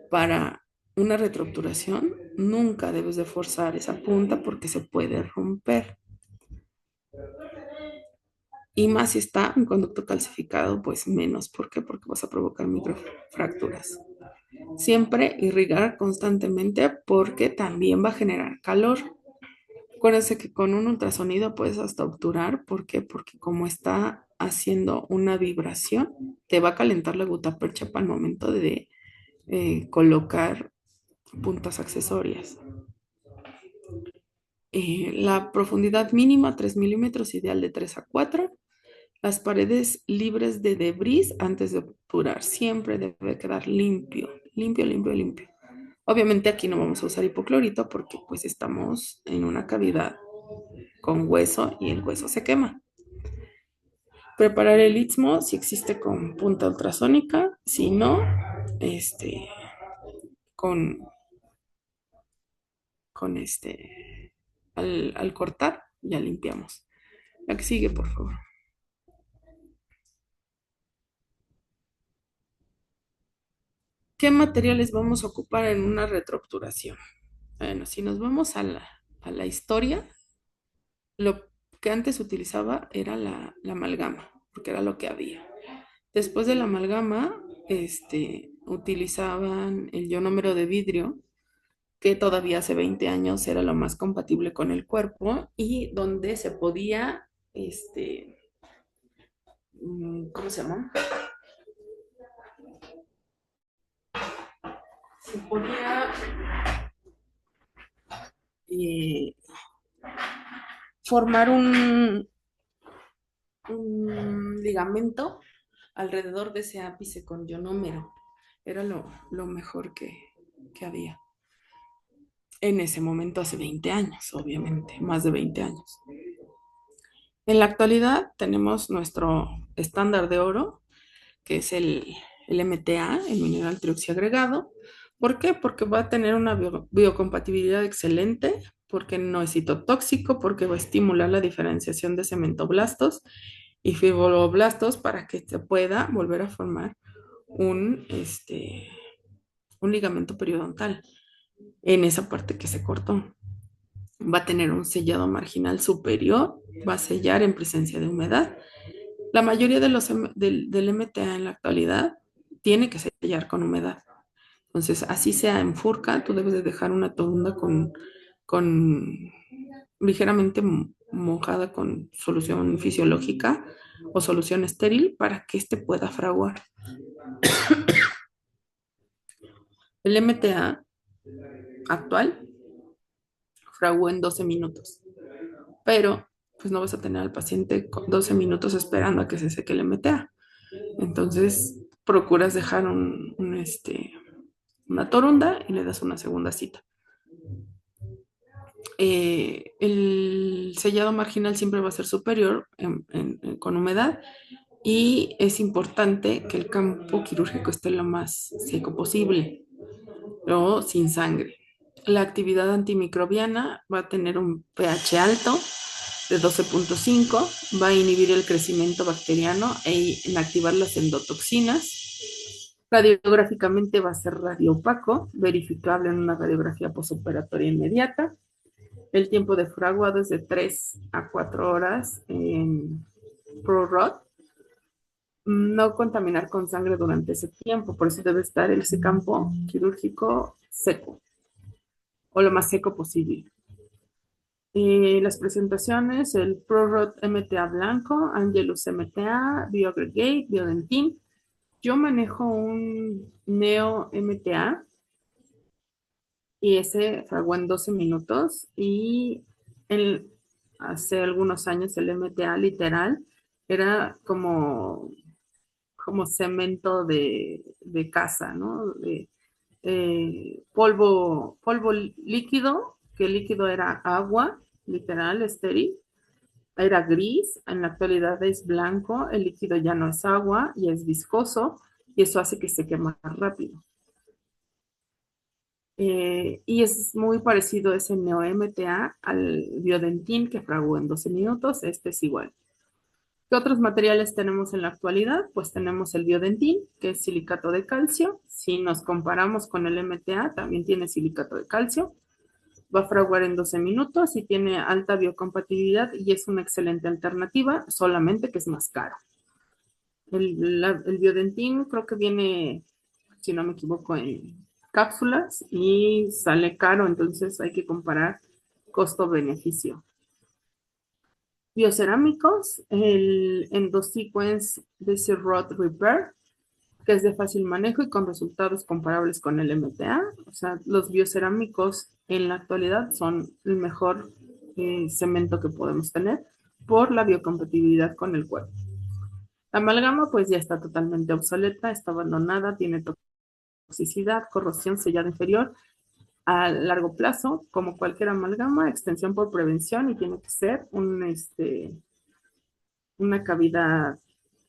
Para una retroobturación, nunca debes de forzar esa punta porque se puede romper. Y más si está un conducto calcificado, pues menos. ¿Por qué? Porque vas a provocar microfracturas. Siempre irrigar constantemente porque también va a generar calor. Acuérdense que con un ultrasonido puedes hasta obturar. ¿Por qué? Porque como está haciendo una vibración, te va a calentar la gutapercha para el momento de colocar puntas accesorias. La profundidad mínima 3 milímetros, ideal de 3 a 4. Las paredes libres de debris antes de obturar. Siempre debe quedar limpio, limpio, limpio, limpio. Obviamente aquí no vamos a usar hipoclorito porque pues estamos en una cavidad con hueso y el hueso se quema. Preparar el istmo si existe con punta ultrasónica, si no, con, al cortar ya limpiamos. La que sigue, por favor. ¿Qué materiales vamos a ocupar en una retroobturación? Bueno, si nos vamos a la historia, lo que antes se utilizaba era la amalgama, porque era lo que había. Después de la amalgama, utilizaban el ionómero de vidrio, que todavía hace 20 años era lo más compatible con el cuerpo y donde se podía, ¿cómo se llama? Se podía eh, formar un ligamento alrededor de ese ápice con ionómero. Era lo mejor que había en ese momento, hace 20 años, obviamente, más de 20 años. En la actualidad tenemos nuestro estándar de oro, que es el MTA, el mineral trioxiagregado. ¿Por qué? Porque va a tener una biocompatibilidad excelente, porque no es citotóxico, porque va a estimular la diferenciación de cementoblastos y fibroblastos para que se pueda volver a formar un ligamento periodontal en esa parte que se cortó. Va a tener un sellado marginal superior, va a sellar en presencia de humedad. La mayoría de del MTA en la actualidad tiene que sellar con humedad. Entonces, así sea en furca, tú debes de dejar una torunda con ligeramente mojada con solución fisiológica o solución estéril para que éste pueda fraguar. El MTA actual fraguó en 12 minutos, pero pues no vas a tener al paciente 12 minutos esperando a que se seque el MTA. Entonces, procuras dejar una torunda y le das una segunda cita. El sellado marginal siempre va a ser superior con humedad y es importante que el campo quirúrgico esté lo más seco posible o sin sangre. La actividad antimicrobiana va a tener un pH alto de 12.5, va a inhibir el crecimiento bacteriano e inactivar las endotoxinas. Radiográficamente va a ser radiopaco, verificable en una radiografía posoperatoria inmediata. El tiempo de fraguado es de 3 a 4 horas en ProRod. No contaminar con sangre durante ese tiempo, por eso debe estar ese campo quirúrgico seco o lo más seco posible. Las presentaciones, el ProRod MTA blanco, Angelus MTA, BioAggregate, Biodentin. Yo manejo un Neo MTA y ese fraguó en 12 minutos y hace algunos años el MTA literal era como cemento de casa, ¿no? Polvo líquido, que el líquido era agua, literal, estéril, era gris, en la actualidad es blanco, el líquido ya no es agua y es viscoso y eso hace que se queme más rápido. Y es muy parecido ese NeoMTA al Biodentin que fraguó en 12 minutos, este es igual. ¿Qué otros materiales tenemos en la actualidad? Pues tenemos el Biodentin, que es silicato de calcio. Si nos comparamos con el MTA, también tiene silicato de calcio. Va a fraguar en 12 minutos y tiene alta biocompatibilidad y es una excelente alternativa, solamente que es más caro. El Biodentin creo que viene si no me equivoco, en cápsulas y sale caro, entonces hay que comparar costo-beneficio. Biocerámicos, el Endosequence Basic Rod Repair, que es de fácil manejo y con resultados comparables con el MTA. O sea, los biocerámicos en la actualidad son el mejor cemento que podemos tener por la biocompatibilidad con el cuerpo. La amalgama pues ya está totalmente obsoleta, está abandonada, tiene toxicidad, corrosión, sellado inferior a largo plazo, como cualquier amalgama, extensión por prevención y tiene que ser una cavidad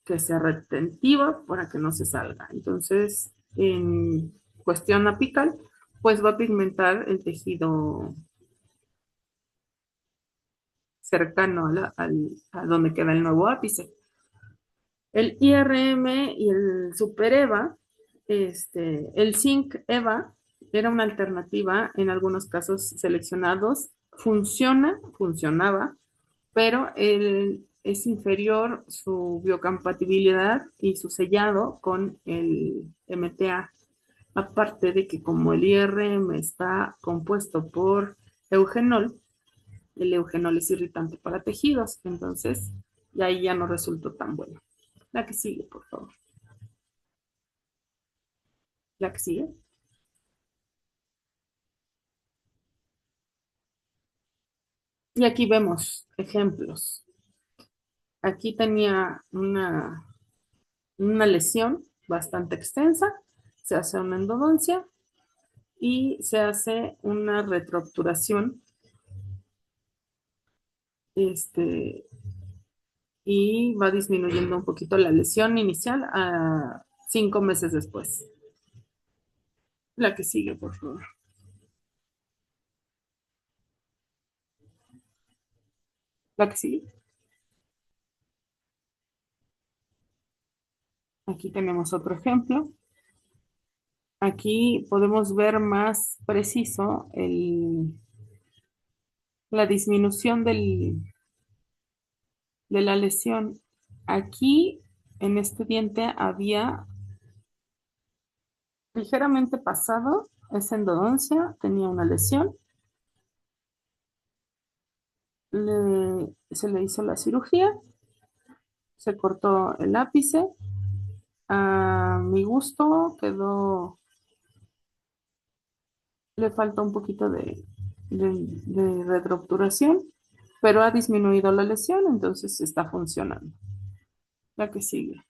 que sea retentiva para que no se salga. Entonces, en cuestión apical, pues va a pigmentar el tejido cercano a donde queda el nuevo ápice. El IRM y el Super EVA, el Zinc EVA era una alternativa en algunos casos seleccionados. Funcionaba, pero es inferior su biocompatibilidad y su sellado con el MTA. Aparte de que como el IRM está compuesto por eugenol, el eugenol es irritante para tejidos, entonces y ahí ya no resultó tan bueno. La que sigue, por favor. La que sigue. Y aquí vemos ejemplos. Aquí tenía una lesión bastante extensa, se hace una endodoncia y se hace una retroobturación, este, y va disminuyendo un poquito la lesión inicial a 5 meses después. La que sigue, por favor. La que sigue. Aquí tenemos otro ejemplo. Aquí podemos ver más preciso la disminución de la lesión. Aquí en este diente había ligeramente pasado esa endodoncia, tenía una lesión, se le hizo la cirugía, se cortó el ápice, a mi gusto quedó, le falta un poquito de retroobturación, pero ha disminuido la lesión, entonces está funcionando. La que sigue.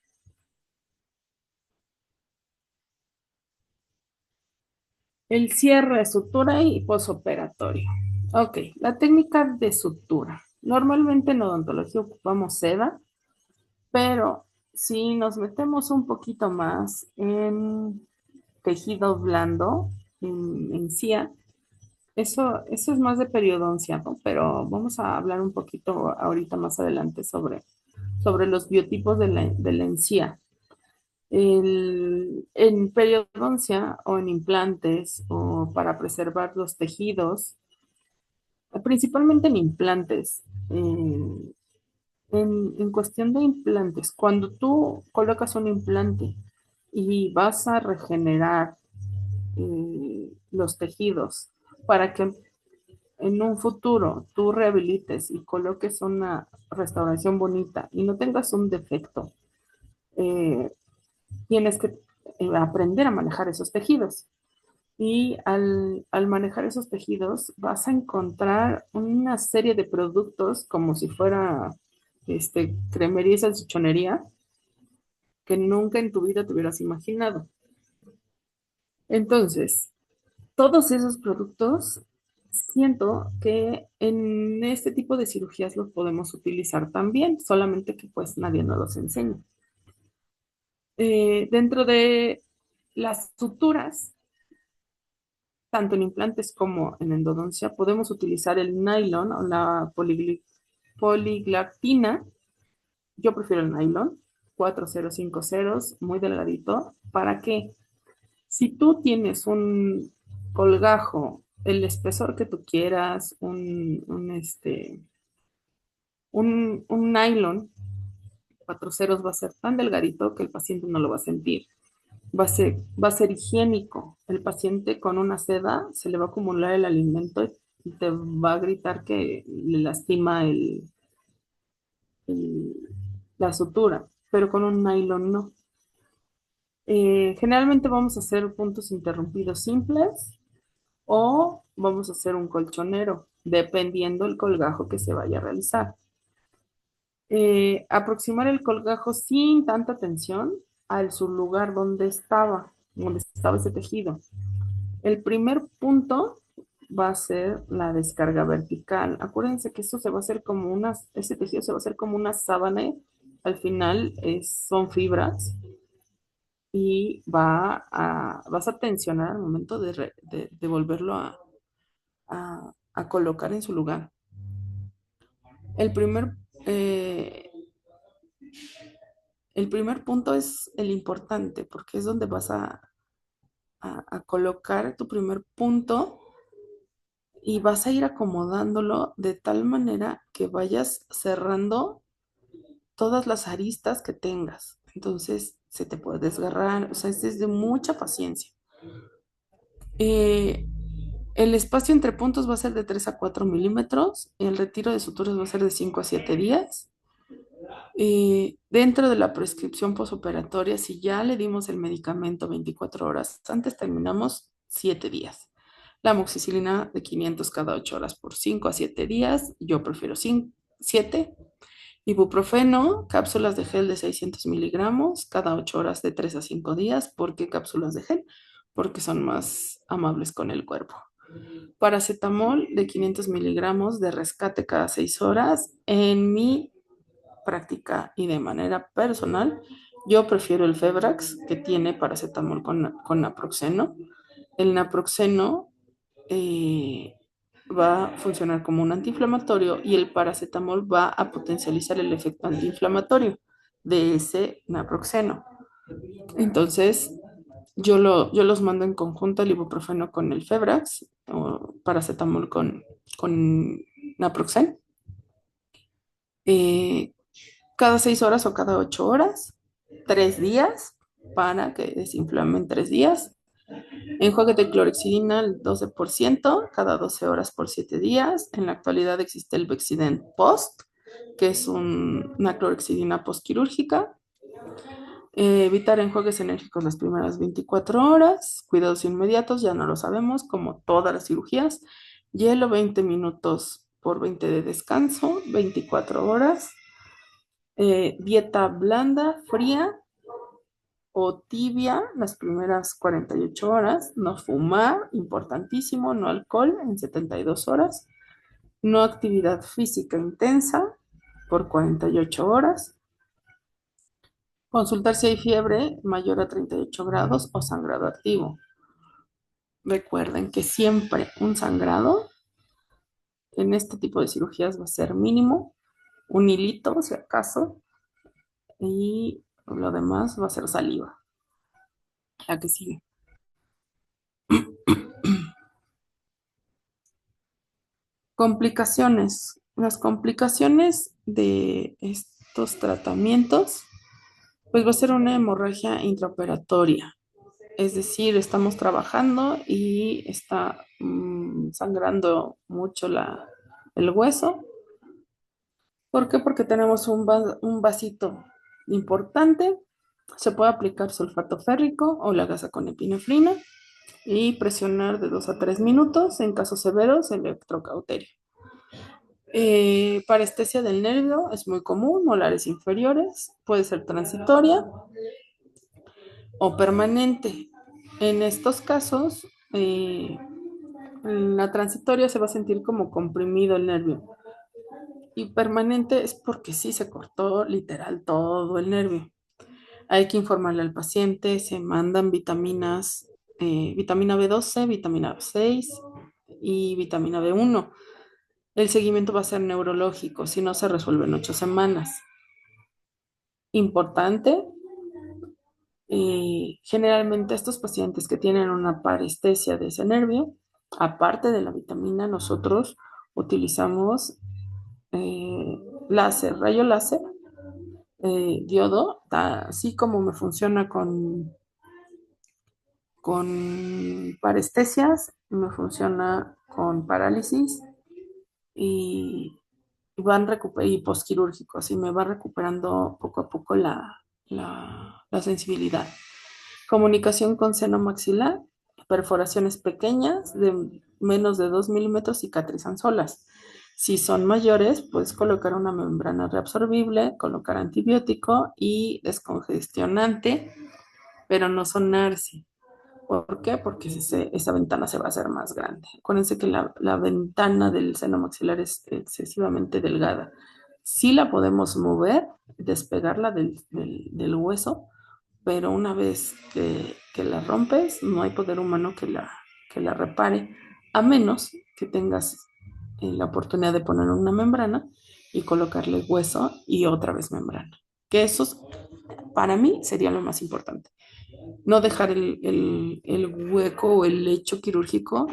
El cierre, sutura y posoperatorio. Ok, la técnica de sutura. Normalmente en odontología ocupamos seda, pero si nos metemos un poquito más en tejido blando, en CIA, eso es más de periodoncia, ¿no? Pero vamos a hablar un poquito ahorita más adelante sobre los biotipos de la encía. En periodoncia o en implantes o para preservar los tejidos, principalmente en implantes, en cuestión de implantes, cuando tú colocas un implante y vas a regenerar los tejidos para que en un futuro tú rehabilites y coloques una restauración bonita y no tengas un defecto, eh, tienes que aprender a manejar esos tejidos. Y al manejar esos tejidos vas a encontrar una serie de productos como si fuera cremería y salchichonería que nunca en tu vida te hubieras imaginado. Entonces, todos esos productos siento que en este tipo de cirugías los podemos utilizar también, solamente que pues nadie nos los enseña. Dentro de las suturas, tanto en implantes como en endodoncia, podemos utilizar el nylon o la poliglactina. Yo prefiero el nylon, 4050, muy delgadito, para que si tú tienes un colgajo, el espesor que tú quieras, un nylon, 4 ceros va a ser tan delgadito que el paciente no lo va a sentir. va a ser higiénico. El paciente con una seda se le va a acumular el alimento y te va a gritar que le lastima el- la sutura, pero con un nylon no. Generalmente vamos a hacer puntos interrumpidos simples o vamos a hacer un colchonero, dependiendo el colgajo que se vaya a realizar. Aproximar el colgajo sin tanta tensión al sublugar donde estaba ese tejido. El primer punto va a ser la descarga vertical. Acuérdense que eso se va a hacer como ese tejido se va a hacer como una sábana. Al final son fibras y vas a tensionar al momento de volverlo a colocar en su lugar. El primer, eh, el primer punto es el importante porque es donde vas a colocar tu primer punto y vas a ir acomodándolo de tal manera que vayas cerrando todas las aristas que tengas. Entonces se te puede desgarrar, o sea, es de mucha paciencia. Eh, el espacio entre puntos va a ser de 3 a 4 milímetros, el retiro de suturas va a ser de 5 a 7 días. Dentro de la prescripción posoperatoria, si ya le dimos el medicamento 24 horas antes, terminamos 7 días. La amoxicilina de 500 cada 8 horas por 5 a 7 días, yo prefiero 7. Ibuprofeno, cápsulas de gel de 600 miligramos cada 8 horas de 3 a 5 días. ¿Por qué cápsulas de gel? Porque son más amables con el cuerpo. Paracetamol de 500 miligramos de rescate cada 6 horas. En mi práctica y de manera personal, yo prefiero el Febrax, que tiene paracetamol con naproxeno. El naproxeno eh, va a funcionar como un antiinflamatorio y el paracetamol va a potencializar el efecto antiinflamatorio de ese naproxeno. Entonces, yo los mando en conjunto, el ibuprofeno con el Febrax o paracetamol con naproxen. Eh, cada 6 horas o cada 8 horas, 3 días, para que desinflamen 3 días. Enjuague de clorexidina al 12% cada 12 horas por 7 días. En la actualidad existe el Bexident Post, que es una clorexidina postquirúrgica. Evitar enjuagues enérgicos las primeras 24 horas. Cuidados inmediatos, ya no lo sabemos, como todas las cirugías. Hielo 20 minutos por 20 de descanso, 24 horas. Dieta blanda, fría o tibia las primeras 48 horas. No fumar, importantísimo, no alcohol en 72 horas. No actividad física intensa por 48 horas. Consultar si hay fiebre mayor a 38 grados o sangrado activo. Recuerden que siempre un sangrado en este tipo de cirugías va a ser mínimo, un hilito si acaso, y lo demás va a ser saliva. La que sigue. Complicaciones. Las complicaciones de estos tratamientos, pues va a ser una hemorragia intraoperatoria. Es decir, estamos trabajando y está sangrando mucho el hueso. ¿Por qué? Porque tenemos un vasito importante. Se puede aplicar sulfato férrico o la gasa con epinefrina y presionar de 2 a 3 minutos. En casos severos, electrocauterio. Parestesia del nervio es muy común, molares inferiores, puede ser transitoria o permanente. En estos casos, en la transitoria se va a sentir como comprimido el nervio y permanente es porque sí se cortó literal todo el nervio. Hay que informarle al paciente, se mandan vitaminas, vitamina B12, vitamina B6 y vitamina B1. El seguimiento va a ser neurológico, si no se resuelve en 8 semanas. Importante, generalmente estos pacientes que tienen una parestesia de ese nervio, aparte de la vitamina, nosotros utilizamos láser, rayo láser, diodo, así como me funciona con parestesias, me funciona con parálisis y, y posquirúrgicos y me va recuperando poco a poco la sensibilidad. Comunicación con seno maxilar, perforaciones pequeñas de menos de 2 milímetros cicatrizan solas. Si son mayores, puedes colocar una membrana reabsorbible, colocar antibiótico y descongestionante, pero no sonarse. ¿Por qué? Porque esa ventana se va a hacer más grande. Acuérdense que la ventana del seno maxilar es excesivamente delgada. Sí la podemos mover, despegarla del hueso, pero una vez que la rompes, no hay poder humano que la repare, a menos que tengas la oportunidad de poner una membrana y colocarle hueso y otra vez membrana. Que eso para mí sería lo más importante. No dejar el hueco o el lecho quirúrgico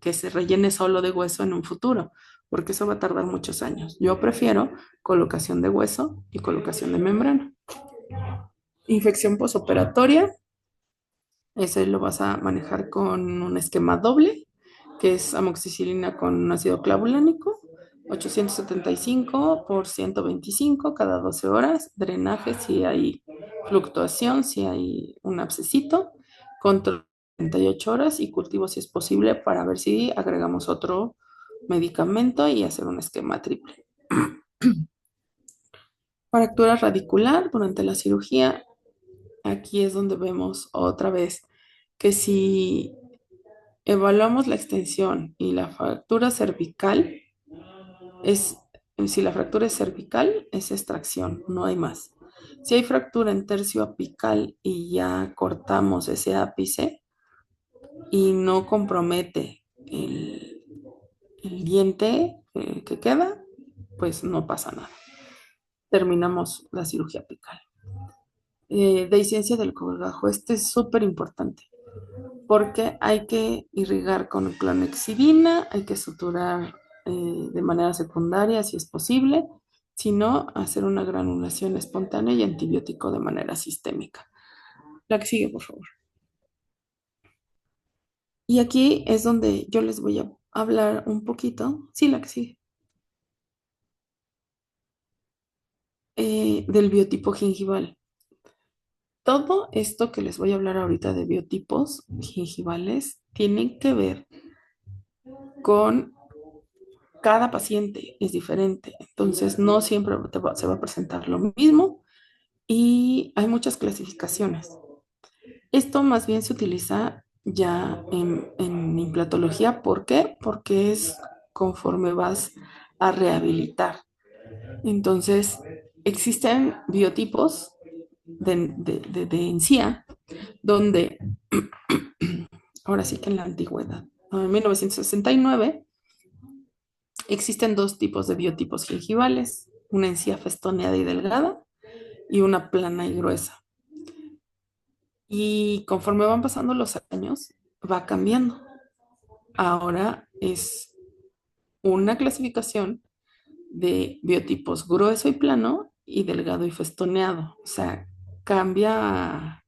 que se rellene solo de hueso en un futuro, porque eso va a tardar muchos años. Yo prefiero colocación de hueso y colocación de membrana. Infección posoperatoria, ese lo vas a manejar con un esquema doble, que es amoxicilina con ácido clavulánico, 875 por 125 cada 12 horas, drenaje si hay fluctuación, si hay un abscesito, control 38 horas y cultivo si es posible para ver si agregamos otro medicamento y hacer un esquema triple. Fractura radicular durante la cirugía, aquí es donde vemos otra vez que si evaluamos la extensión y la fractura cervical, es, si la fractura es cervical, es extracción, no hay más. Si hay fractura en tercio apical y ya cortamos ese ápice y no compromete el diente que queda, pues no pasa nada. Terminamos la cirugía apical. Dehiscencia del colgajo, este es súper importante porque hay que irrigar con clonexidina, hay que suturar de manera secundaria si es posible, si no, hacer una granulación espontánea y antibiótico de manera sistémica. La que sigue, por favor. Y aquí es donde yo les voy a hablar un poquito, sí, la que sigue, del biotipo gingival. Todo esto que les voy a hablar ahorita de biotipos gingivales tiene que ver con cada paciente es diferente, entonces no siempre se va a presentar lo mismo y hay muchas clasificaciones. Esto más bien se utiliza ya en implantología. ¿Por qué? Porque es conforme vas a rehabilitar. Entonces, existen biotipos de encía donde, ahora sí que en la antigüedad, en 1969, existen dos tipos de biotipos gingivales, una encía festoneada y delgada y una plana y gruesa. Y conforme van pasando los años, va cambiando. Ahora es una clasificación de biotipos grueso y plano y delgado y festoneado. O sea, cambia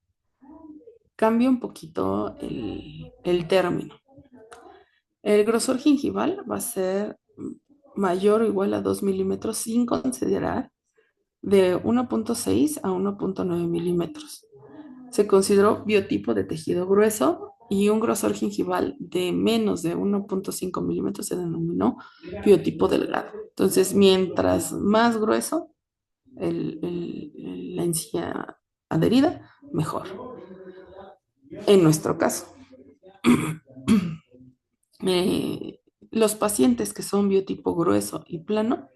un poquito el término. El grosor gingival va a ser mayor o igual a 2 milímetros sin considerar de 1,6 a 1,9 milímetros. Se consideró biotipo de tejido grueso y un grosor gingival de menos de 1,5 milímetros se denominó biotipo delgado. Entonces, mientras más grueso la encía adherida, mejor. En nuestro caso, eh, los pacientes que son biotipo grueso y plano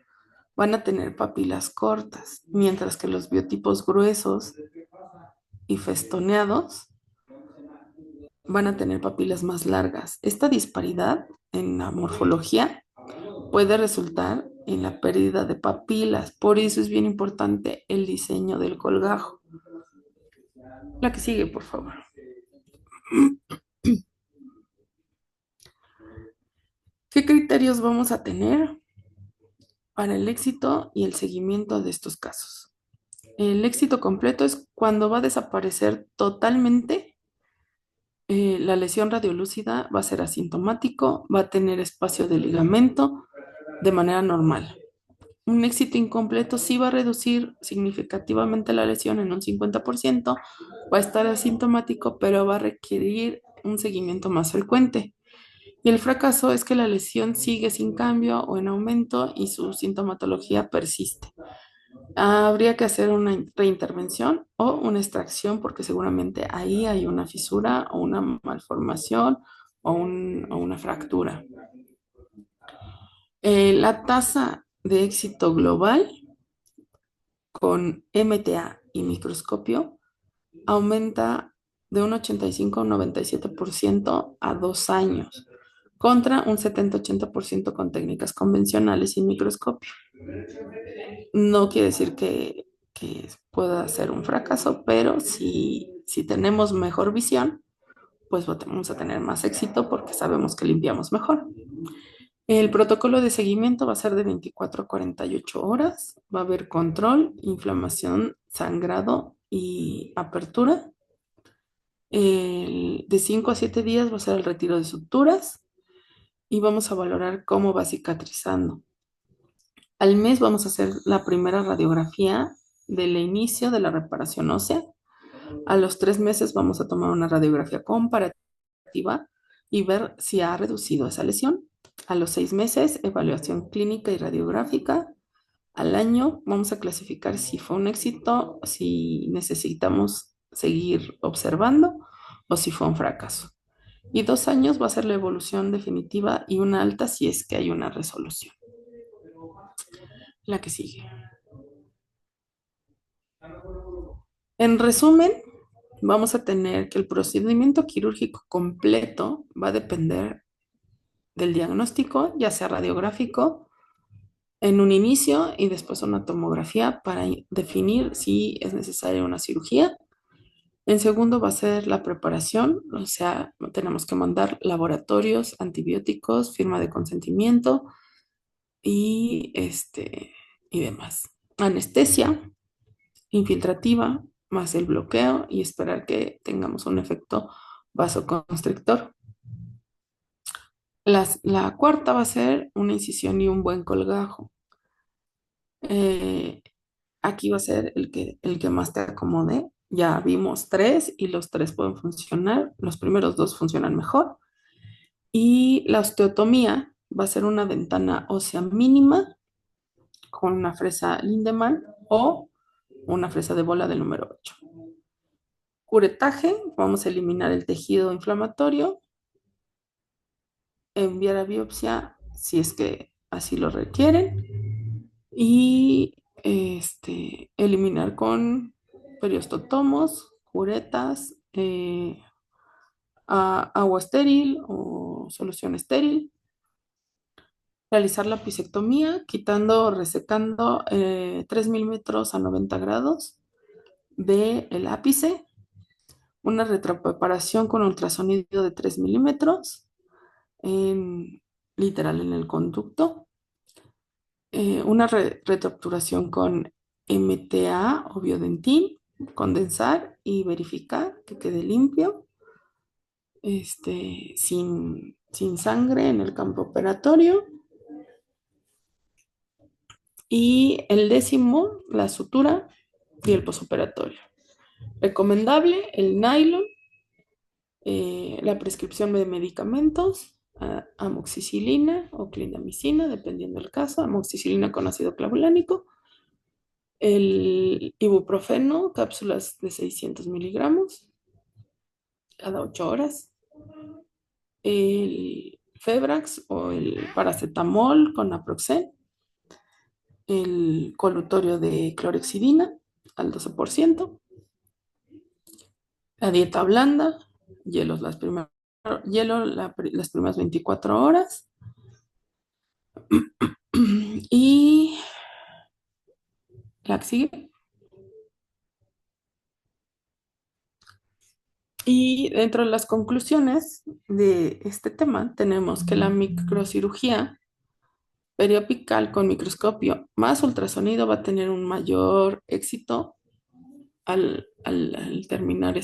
van a tener papilas cortas, mientras que los biotipos gruesos y festoneados van a tener papilas más largas. Esta disparidad en la morfología puede resultar en la pérdida de papilas. Por eso es bien importante el diseño del colgajo. La que sigue, por favor. ¿Qué criterios vamos a tener para el éxito y el seguimiento de estos casos? El éxito completo es cuando va a desaparecer totalmente La lesión radiolúcida va a ser asintomático, va a tener espacio de ligamento de manera normal. Un éxito incompleto sí va a reducir significativamente la lesión en un 50%, va a estar asintomático, pero va a requerir un seguimiento más frecuente. Y el fracaso es que la lesión sigue sin cambio o en aumento y su sintomatología persiste. Habría que hacer una reintervención o una extracción porque seguramente ahí hay una fisura o una malformación o una fractura. La tasa de éxito global con MTA y microscopio aumenta de un 85 a un 97% a 2 años, contra un 70-80% con técnicas convencionales sin microscopio. No quiere decir que pueda ser un fracaso, pero si tenemos mejor visión, pues vamos a tener más éxito porque sabemos que limpiamos mejor. El protocolo de seguimiento va a ser de 24 a 48 horas. Va a haber control, inflamación, sangrado y apertura. De 5 a 7 días va a ser el retiro de suturas y vamos a valorar cómo va cicatrizando. Al mes vamos a hacer la primera radiografía del inicio de la reparación ósea. A los 3 meses vamos a tomar una radiografía comparativa y ver si ha reducido esa lesión. A los 6 meses, evaluación clínica y radiográfica. Al año vamos a clasificar si fue un éxito, si necesitamos seguir observando o si fue un fracaso. Y 2 años va a ser la evolución definitiva y una alta si es que hay una resolución. La que sigue. En resumen, vamos a tener que el procedimiento quirúrgico completo va a depender del diagnóstico, ya sea radiográfico, en un inicio y después una tomografía para definir si es necesaria una cirugía. En segundo va a ser la preparación, o sea, tenemos que mandar laboratorios, antibióticos, firma de consentimiento y demás. Anestesia infiltrativa más el bloqueo y esperar que tengamos un efecto vasoconstrictor. La cuarta va a ser una incisión y un buen colgajo. Eh, Aquí va a ser el que más te acomode. Ya vimos tres y los tres pueden funcionar. Los primeros dos funcionan mejor. Y la osteotomía va a ser una ventana ósea mínima con una fresa Lindemann o una fresa de bola del número 8. Curetaje, vamos a eliminar el tejido inflamatorio, enviar a biopsia si es que así lo requieren y eliminar con periostotomos, curetas, agua estéril o solución estéril. Realizar la pisectomía quitando o resecando 3 milímetros a 90 grados del ápice, una retropreparación con ultrasonido de 3 milímetros, literal en el conducto, una retroobturación con MTA o biodentín, condensar y verificar que quede limpio, sin sangre en el campo operatorio. Y el 10º, la sutura y el posoperatorio. Recomendable el nylon, la prescripción de medicamentos, amoxicilina o clindamicina, dependiendo del caso, amoxicilina con ácido clavulánico, el ibuprofeno, cápsulas de 600 miligramos cada 8 horas, el Febrax o el paracetamol con naproxen, el colutorio de clorexidina al 12%, la dieta blanda, hielo las primeras 24 horas y la que sigue. Y dentro de las conclusiones de este tema tenemos que la microcirugía periopical con microscopio más ultrasonido va a tener un mayor éxito al terminar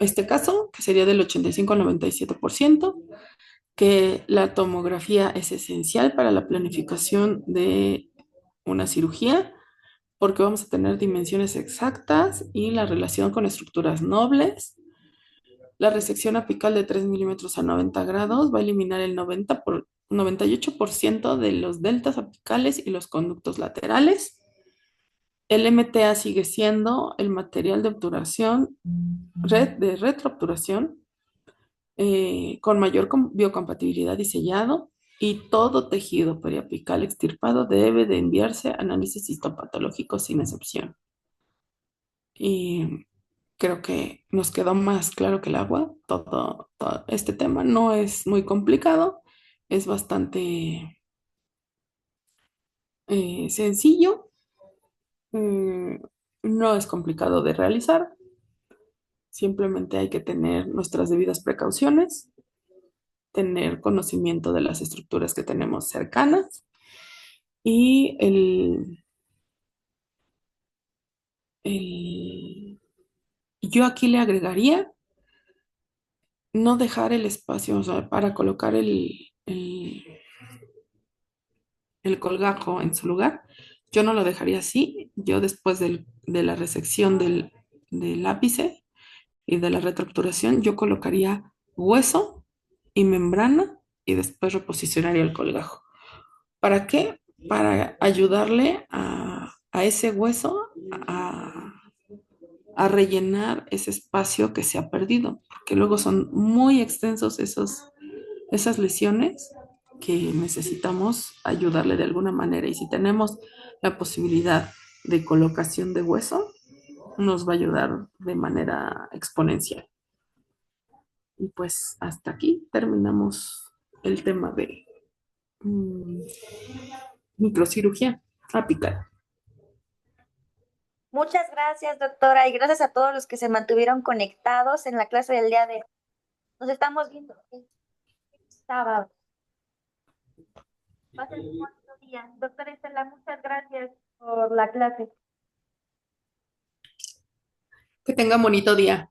este caso, que sería del 85 al 97%, que la tomografía es esencial para la planificación de una cirugía, porque vamos a tener dimensiones exactas y la relación con estructuras nobles. La resección apical de 3 milímetros a 90 grados va a eliminar el 98% de los deltas apicales y los conductos laterales. El MTA sigue siendo el material de obturación, de retroobturación, con mayor biocompatibilidad y sellado, y todo tejido periapical extirpado debe de enviarse a análisis histopatológico sin excepción. Y creo que nos quedó más claro que el agua. Todo este tema no es muy complicado, es bastante sencillo, mm, no es complicado de realizar, simplemente hay que tener nuestras debidas precauciones, tener conocimiento de las estructuras que tenemos cercanas y yo aquí le agregaría no dejar el espacio, o sea, para colocar el colgajo en su lugar. Yo no lo dejaría así. Yo después de la resección del ápice y de la retracturación, yo colocaría hueso y membrana y después reposicionaría el colgajo. ¿Para qué? Para ayudarle a ese hueso a rellenar ese espacio que se ha perdido, porque luego son muy extensos esas lesiones que necesitamos ayudarle de alguna manera. Y si tenemos la posibilidad de colocación de hueso, nos va a ayudar de manera exponencial. Y pues hasta aquí terminamos el tema de mm, microcirugía apical. Muchas gracias, doctora, y gracias a todos los que se mantuvieron conectados en la clase del día de hoy. Nos estamos viendo el sábado. Pasen un bonito día. Doctora Estela, muchas gracias por la clase. Que tengan bonito día.